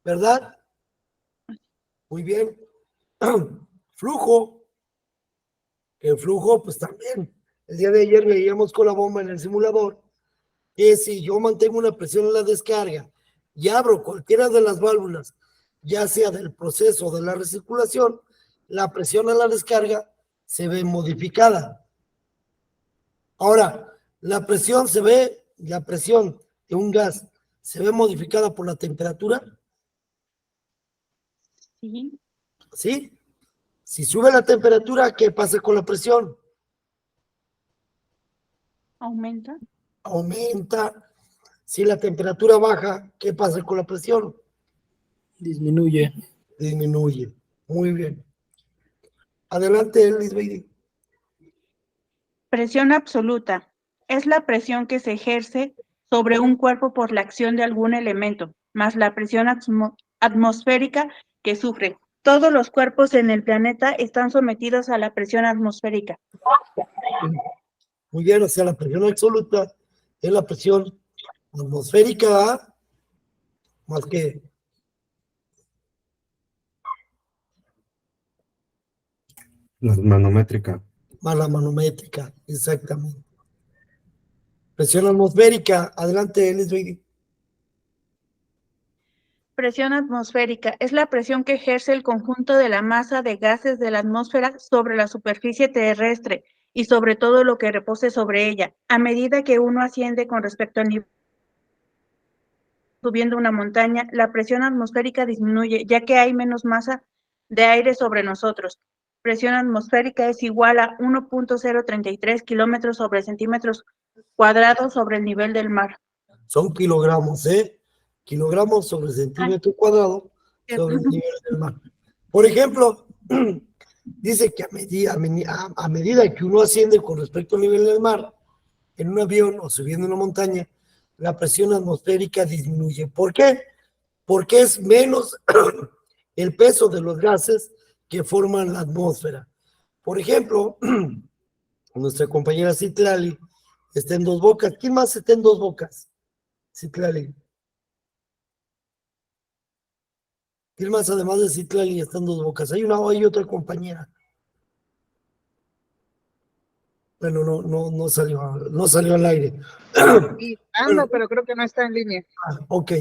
¿verdad? Muy bien. Flujo. El flujo, pues también. El día de ayer veíamos con la bomba en el simulador que si yo mantengo una presión en la descarga y abro cualquiera de las válvulas, ya sea del proceso de la recirculación, la presión a la descarga se ve modificada. Ahora, la presión de un gas se ve modificada por la temperatura,
Sí.
¿sí? Si sube la temperatura, ¿qué pasa con la presión?
Aumenta.
Aumenta. Si la temperatura baja, ¿qué pasa con la presión?
Disminuye.
Disminuye. Muy bien. Adelante, Lisbeth.
Presión absoluta. Es la presión que se ejerce sobre un cuerpo por la acción de algún elemento, más la presión atmosférica que sufre. Todos los cuerpos en el planeta están sometidos a la presión atmosférica.
Muy bien, o sea, la presión absoluta es la presión atmosférica más que
La manométrica.
más la manométrica, exactamente. Presión atmosférica, adelante, Lisbeth.
Presión atmosférica es la presión que ejerce el conjunto de la masa de gases de la atmósfera sobre la superficie terrestre y sobre todo lo que repose sobre ella. A medida que uno asciende con respecto al nivel subiendo una montaña, la presión atmosférica disminuye, ya que hay menos masa de aire sobre nosotros. Presión atmosférica es igual a 1.033 kilómetros sobre centímetros cuadrados sobre el nivel del mar.
Son kilogramos, ¿eh? Kilogramos sobre centímetro cuadrado sobre el nivel del mar. Por ejemplo, dice que a medida que uno asciende con respecto al nivel del mar, en un avión o subiendo una montaña, la presión atmosférica disminuye. ¿Por qué? Porque es menos el peso de los gases que forman la atmósfera. Por ejemplo, nuestra compañera Citlali está en Dos Bocas. ¿Quién más está en Dos Bocas? Citlali. ¿Quién más además de Citlali está en Dos Bocas? Hay otra compañera. Bueno, no salió al aire.
Y ando, pero creo que no está en línea.
Ok.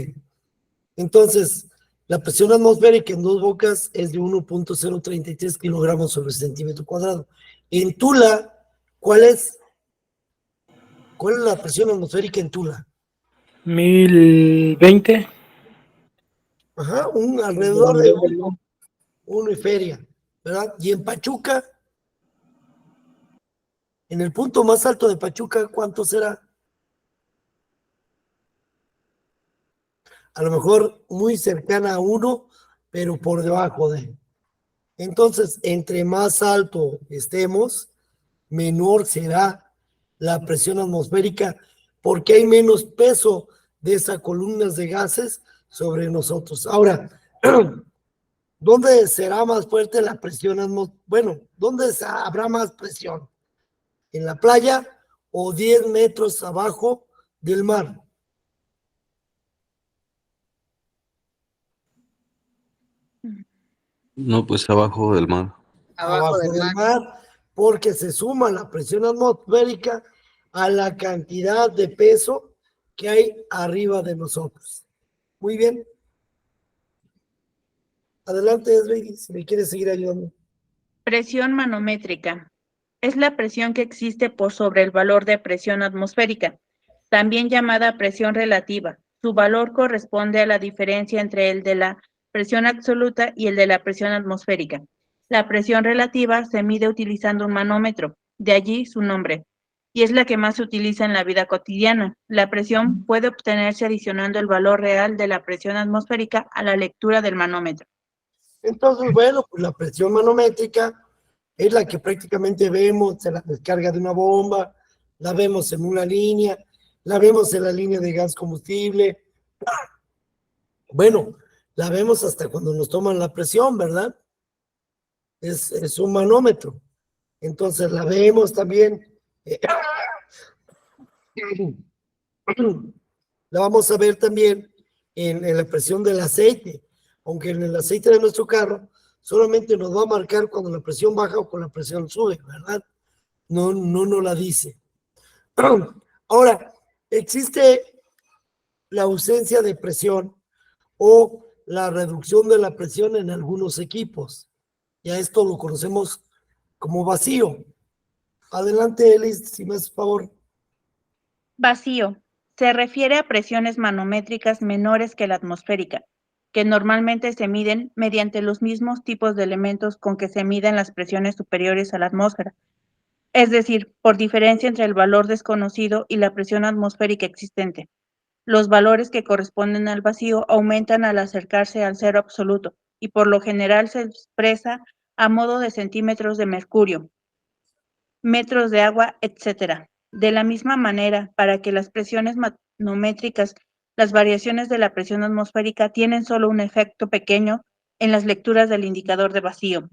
Entonces, la presión atmosférica en Dos Bocas es de 1.033 kilogramos sobre centímetro cuadrado. En Tula, ¿cuál es la presión atmosférica en Tula?
1020.
Ajá, alrededor de uno y feria, ¿verdad? Y en Pachuca, en el punto más alto de Pachuca, ¿cuánto será? A lo mejor muy cercana a 1, pero por debajo de. Entonces, entre más alto estemos, menor será la presión atmosférica, porque hay menos peso de esas columnas de gases sobre nosotros. Ahora, ¿dónde será más fuerte la presión atmosférica? Bueno, ¿dónde habrá más presión? ¿En la playa o 10 metros abajo del mar?
No, pues abajo del mar.
Abajo del mar.
Porque se suma la presión atmosférica a la cantidad de peso que hay arriba de nosotros. Muy bien. Adelante, Esbey, si me quieres seguir ayudando.
Presión manométrica. Es la presión que existe por sobre el valor de presión atmosférica. también llamada presión relativa. Su valor corresponde a la diferencia entre el de la presión absoluta y el de la presión atmosférica. La presión relativa se mide utilizando un manómetro, de allí su nombre, y es la que más se utiliza en la vida cotidiana. La presión puede obtenerse adicionando el valor real de la presión atmosférica a la lectura del manómetro.
Entonces, bueno, pues la presión manométrica es la que prácticamente vemos en la descarga de una bomba, la vemos en una línea, la vemos en la línea de gas combustible. Bueno, la vemos hasta cuando nos toman la presión, ¿verdad? Es un manómetro. Entonces la vemos también. La vamos a ver también en la presión del aceite, aunque en el aceite de nuestro carro solamente nos va a marcar cuando la presión baja o cuando la presión sube, ¿verdad? No nos la dice. Ahora, existe la ausencia de presión o la reducción de la presión en algunos equipos. Ya esto lo conocemos como vacío. Adelante, Elis, si me haces favor.
Vacío. Se refiere a presiones manométricas menores que la atmosférica, que normalmente se miden mediante los mismos tipos de elementos con que se miden las presiones superiores a la atmósfera, es decir, por diferencia entre el valor desconocido y la presión atmosférica existente. Los valores que corresponden al vacío aumentan al acercarse al cero absoluto y por lo general se expresa a modo de centímetros de mercurio, metros de agua, etc. De la misma manera, para que las presiones manométricas, las variaciones de la presión atmosférica tienen solo un efecto pequeño en las lecturas del indicador de vacío.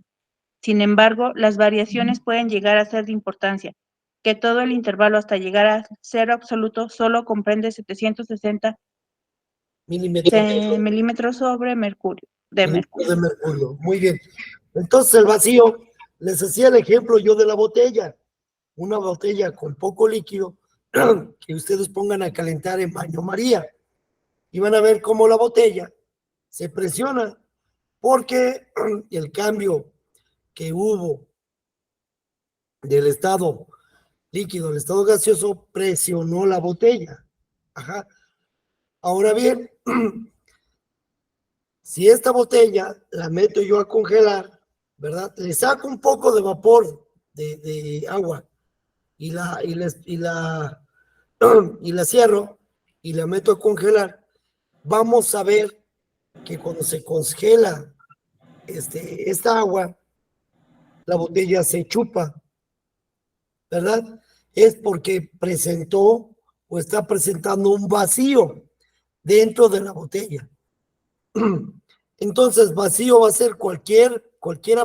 Sin embargo, las variaciones pueden llegar a ser de importancia, que todo el intervalo hasta llegar a cero absoluto solo comprende 760 milímetros sobre mercurio, de mercurio.
De mercurio. Muy bien. Entonces el vacío, les hacía el ejemplo yo de la botella. Una botella con poco líquido que ustedes pongan a calentar en baño María y van a ver cómo la botella se presiona porque el cambio que hubo del estado líquido al estado gaseoso presionó la botella. Ajá. Ahora bien, si esta botella la meto yo a congelar, ¿verdad? Le saco un poco de vapor de agua y la cierro y la meto a congelar, vamos a ver que cuando se congela esta agua, la botella se chupa, ¿verdad? Es porque presentó o está presentando un vacío dentro de la botella. Entonces, vacío va a ser cualquier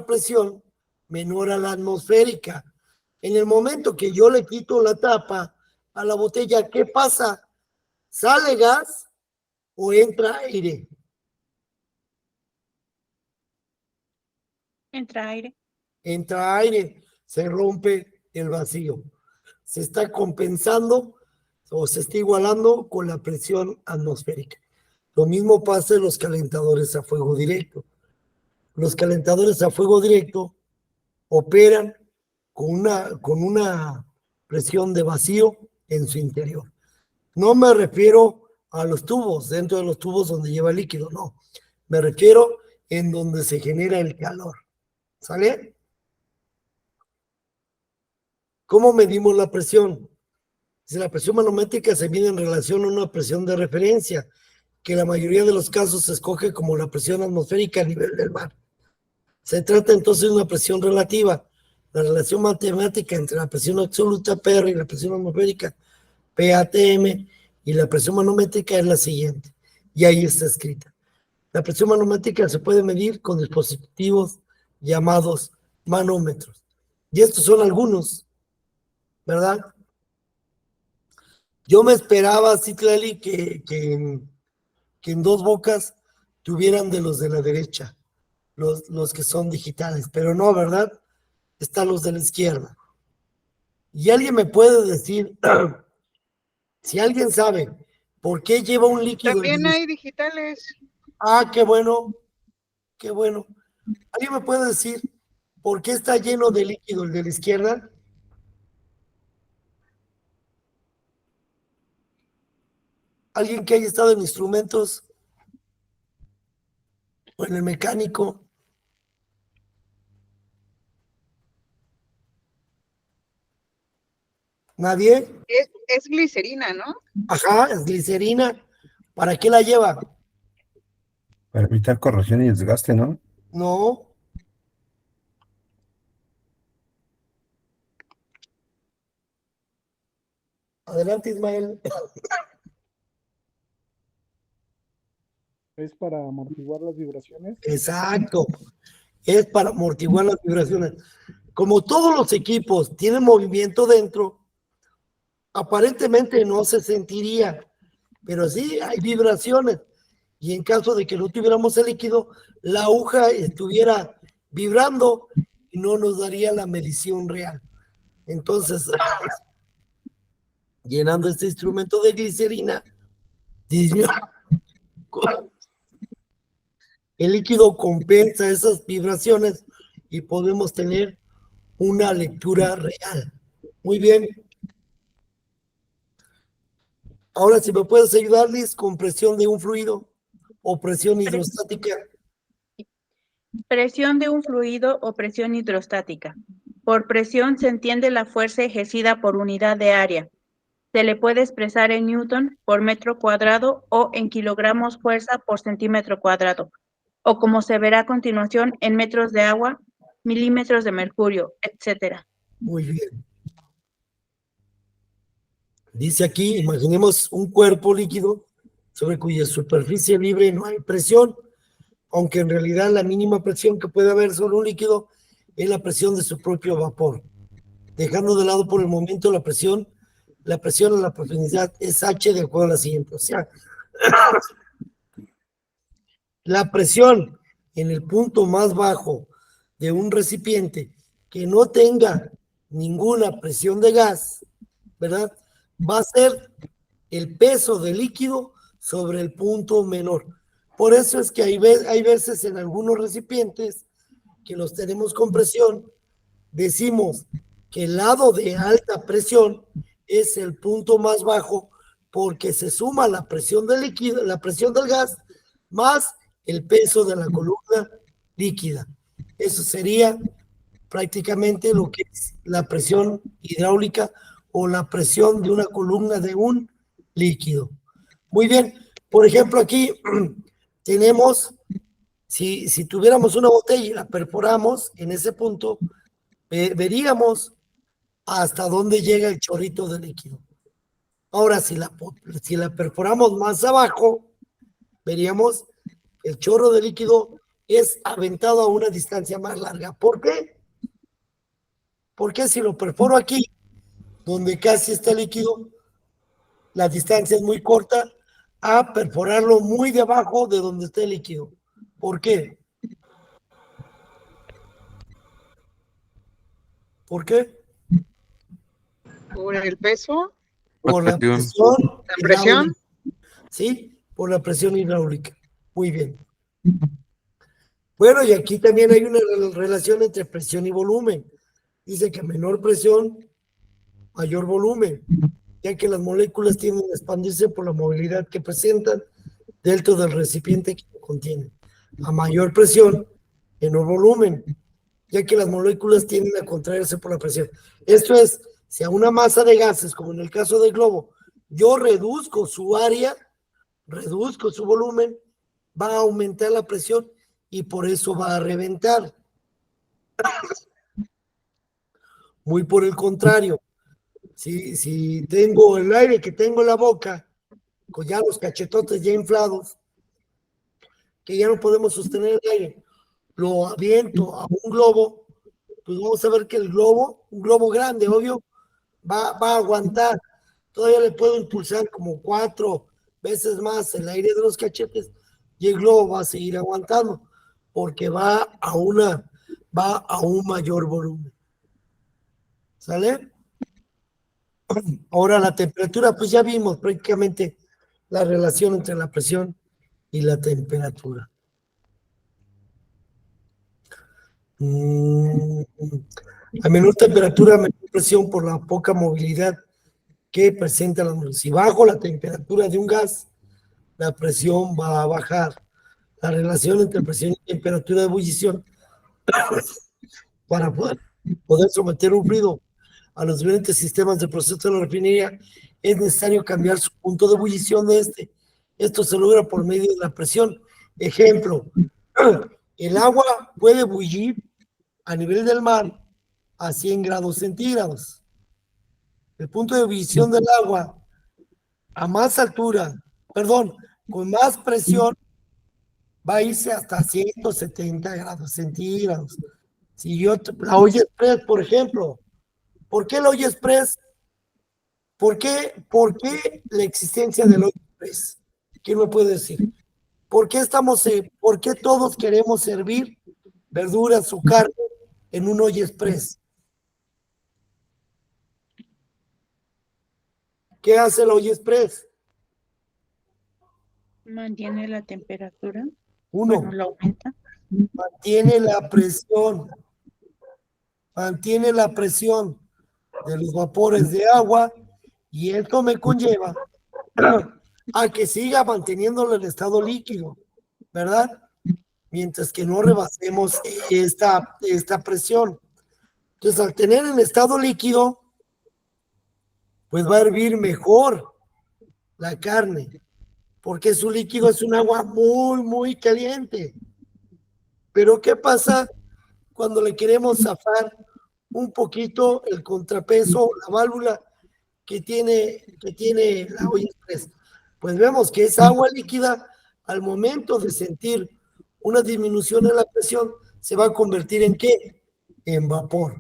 presión menor a la atmosférica. En el momento que yo le quito la tapa a la botella, ¿qué pasa? ¿Sale gas o entra aire?
Entra aire.
Entra aire, se rompe el vacío. Se está compensando o se está igualando con la presión atmosférica. Lo mismo pasa en los calentadores a fuego directo. Los calentadores a fuego directo operan con una presión de vacío en su interior. No me refiero a los tubos, dentro de los tubos donde lleva líquido, no. Me refiero en donde se genera el calor. ¿Sale? ¿Cómo medimos la presión? Si la presión manométrica se mide en relación a una presión de referencia, que en la mayoría de los casos se escoge como la presión atmosférica a nivel del mar. Se trata entonces de una presión relativa. La relación matemática entre la presión absoluta PR y la presión atmosférica PATM y la presión manométrica es la siguiente. Y ahí está escrita. La presión manométrica se puede medir con dispositivos llamados manómetros. Y estos son algunos, ¿verdad? Yo me esperaba, Citlali, que en Dos Bocas tuvieran de los de la derecha, los que son digitales, pero no, ¿verdad? Están los de la izquierda. Y alguien me puede decir, si alguien sabe por qué lleva un líquido.
También hay digitales.
Ah, qué bueno, qué bueno. ¿Alguien me puede decir por qué está lleno de líquido el de la izquierda? ¿Alguien que haya estado en instrumentos o en el mecánico? ¿Nadie?
Es glicerina, ¿no?
Ajá, es glicerina. ¿Para qué la lleva?
Para evitar corrosión y desgaste, ¿no?
No. Adelante, Ismael.
Es para amortiguar las vibraciones.
Exacto. Es para amortiguar las vibraciones. Como todos los equipos tienen movimiento dentro, aparentemente no se sentiría, pero sí hay vibraciones. Y en caso de que no tuviéramos el líquido, la aguja estuviera vibrando y no nos daría la medición real. Entonces, llenando este instrumento de glicerina, el líquido compensa esas vibraciones y podemos tener una lectura real. Muy bien. Ahora, si me puedes ayudar, Liz, con presión de un fluido o presión hidrostática.
Presión de un fluido o presión hidrostática. Por presión se entiende la fuerza ejercida por unidad de área. Se le puede expresar en newton por metro cuadrado o en kilogramos fuerza por centímetro cuadrado, o como se verá a continuación en metros de agua, milímetros de mercurio, etc.
Muy bien. Dice aquí, imaginemos un cuerpo líquido sobre cuya superficie libre no hay presión, aunque en realidad la mínima presión que puede haber sobre un líquido es la presión de su propio vapor. Dejando de lado por el momento la presión a la profundidad es H de acuerdo a la siguiente. O sea, la presión en el punto más bajo de un recipiente que no tenga ninguna presión de gas, ¿verdad? Va a ser el peso del líquido sobre el punto menor. Por eso es que hay veces en algunos recipientes que los tenemos con presión, decimos que el lado de alta presión es el punto más bajo porque se suma la presión del líquido, la presión del gas, más el peso de la columna líquida. Eso sería prácticamente lo que es la presión hidráulica o la presión de una columna de un líquido. Muy bien, por ejemplo, aquí tenemos, si tuviéramos una botella y la perforamos en ese punto, veríamos hasta dónde llega el chorrito de líquido. Ahora, si la perforamos más abajo, veríamos que el chorro de líquido es aventado a una distancia más larga. ¿Por qué? Porque si lo perforo aquí, donde casi está el líquido, la distancia es muy corta, a perforarlo muy debajo de donde está el líquido. ¿Por qué? ¿Por qué?
Por el peso,
Por la
Presión.
presión
la presión.
hidráulica. ¿Sí? Por la presión hidráulica. Muy bien. Bueno, y aquí también hay una relación entre presión y volumen. Dice que menor presión, mayor volumen, ya que las moléculas tienden a expandirse por la movilidad que presentan dentro del recipiente que lo contiene. A mayor presión, menor volumen, ya que las moléculas tienden a contraerse por la presión. Esto es, si a una masa de gases, como en el caso del globo, yo reduzco su área, reduzco su volumen, va a aumentar la presión y por eso va a reventar. Muy por el contrario, si tengo el aire que tengo en la boca, con ya los cachetotes ya inflados, que ya no podemos sostener el aire, lo aviento a un globo, pues vamos a ver que el globo, un globo grande, obvio, va a aguantar. Todavía le puedo impulsar como 4 veces más el aire de los cachetes y el globo va a seguir aguantando porque va a un mayor volumen. ¿Sale? Ahora la temperatura, pues ya vimos prácticamente la relación entre la presión y la temperatura. A menor temperatura, menor presión por la poca movilidad que presenta si bajo la temperatura de un gas, la presión va a bajar. La relación entre presión y temperatura de ebullición para poder someter un fluido a los diferentes sistemas de proceso de la refinería, es necesario cambiar su punto de ebullición de este. Esto se logra por medio de la presión. Ejemplo, el agua puede bullir a nivel del mar a 100 grados centígrados. El punto de ebullición del agua a más altura, con más presión, va a irse hasta 170 grados centígrados. Si yo, la olla express, por ejemplo, ¿por qué la olla express? ¿Por qué la existencia del olla express? ¿Quién me puede decir? ¿Por qué todos queremos servir verduras o carne en un olla express? ¿Qué hace la olla express?
Mantiene la temperatura.
Uno,
Bueno, la aumenta.
mantiene la presión de los vapores de agua, y esto me conlleva a que siga manteniéndolo en estado líquido, ¿verdad? Mientras que no rebasemos esta presión. Entonces, al tener en estado líquido, pues va a hervir mejor la carne, porque su líquido es un agua muy, muy caliente. Pero ¿qué pasa cuando le queremos zafar un poquito el contrapeso, la válvula que tiene la olla express? Pues vemos que esa agua líquida, al momento de sentir una disminución en la presión, se va a convertir ¿en qué? En vapor.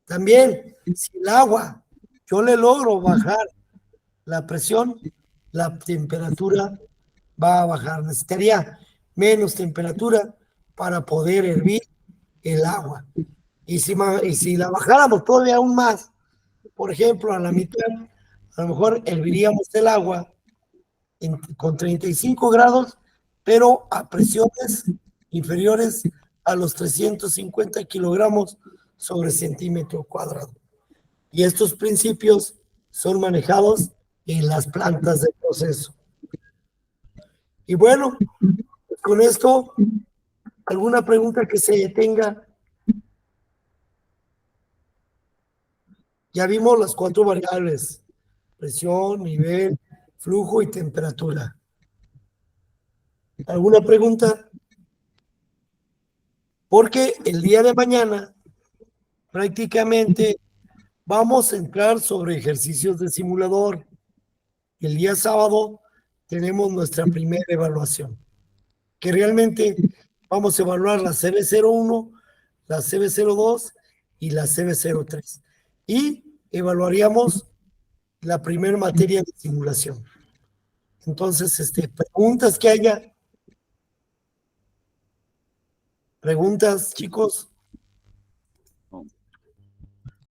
También, si el agua, yo le logro bajar la presión, la temperatura va a bajar. Necesitaría menos temperatura para poder hervir el agua. Y si la bajáramos todavía aún más, por ejemplo, a la mitad, a lo mejor herviríamos el agua con 35 grados, pero a presiones inferiores a los 350 kilogramos sobre centímetro cuadrado. Y estos principios son manejados en las plantas de proceso. Y bueno, con esto, ¿alguna pregunta que se tenga? Ya vimos las 4 variables: presión, nivel, flujo y temperatura. ¿Alguna pregunta? Porque el día de mañana prácticamente vamos a entrar sobre ejercicios de simulador. El día sábado tenemos nuestra primera evaluación, que realmente vamos a evaluar la CB01, la CB02 y la CB03. Y evaluaríamos la primera materia de simulación. Entonces, preguntas que haya. Preguntas, chicos.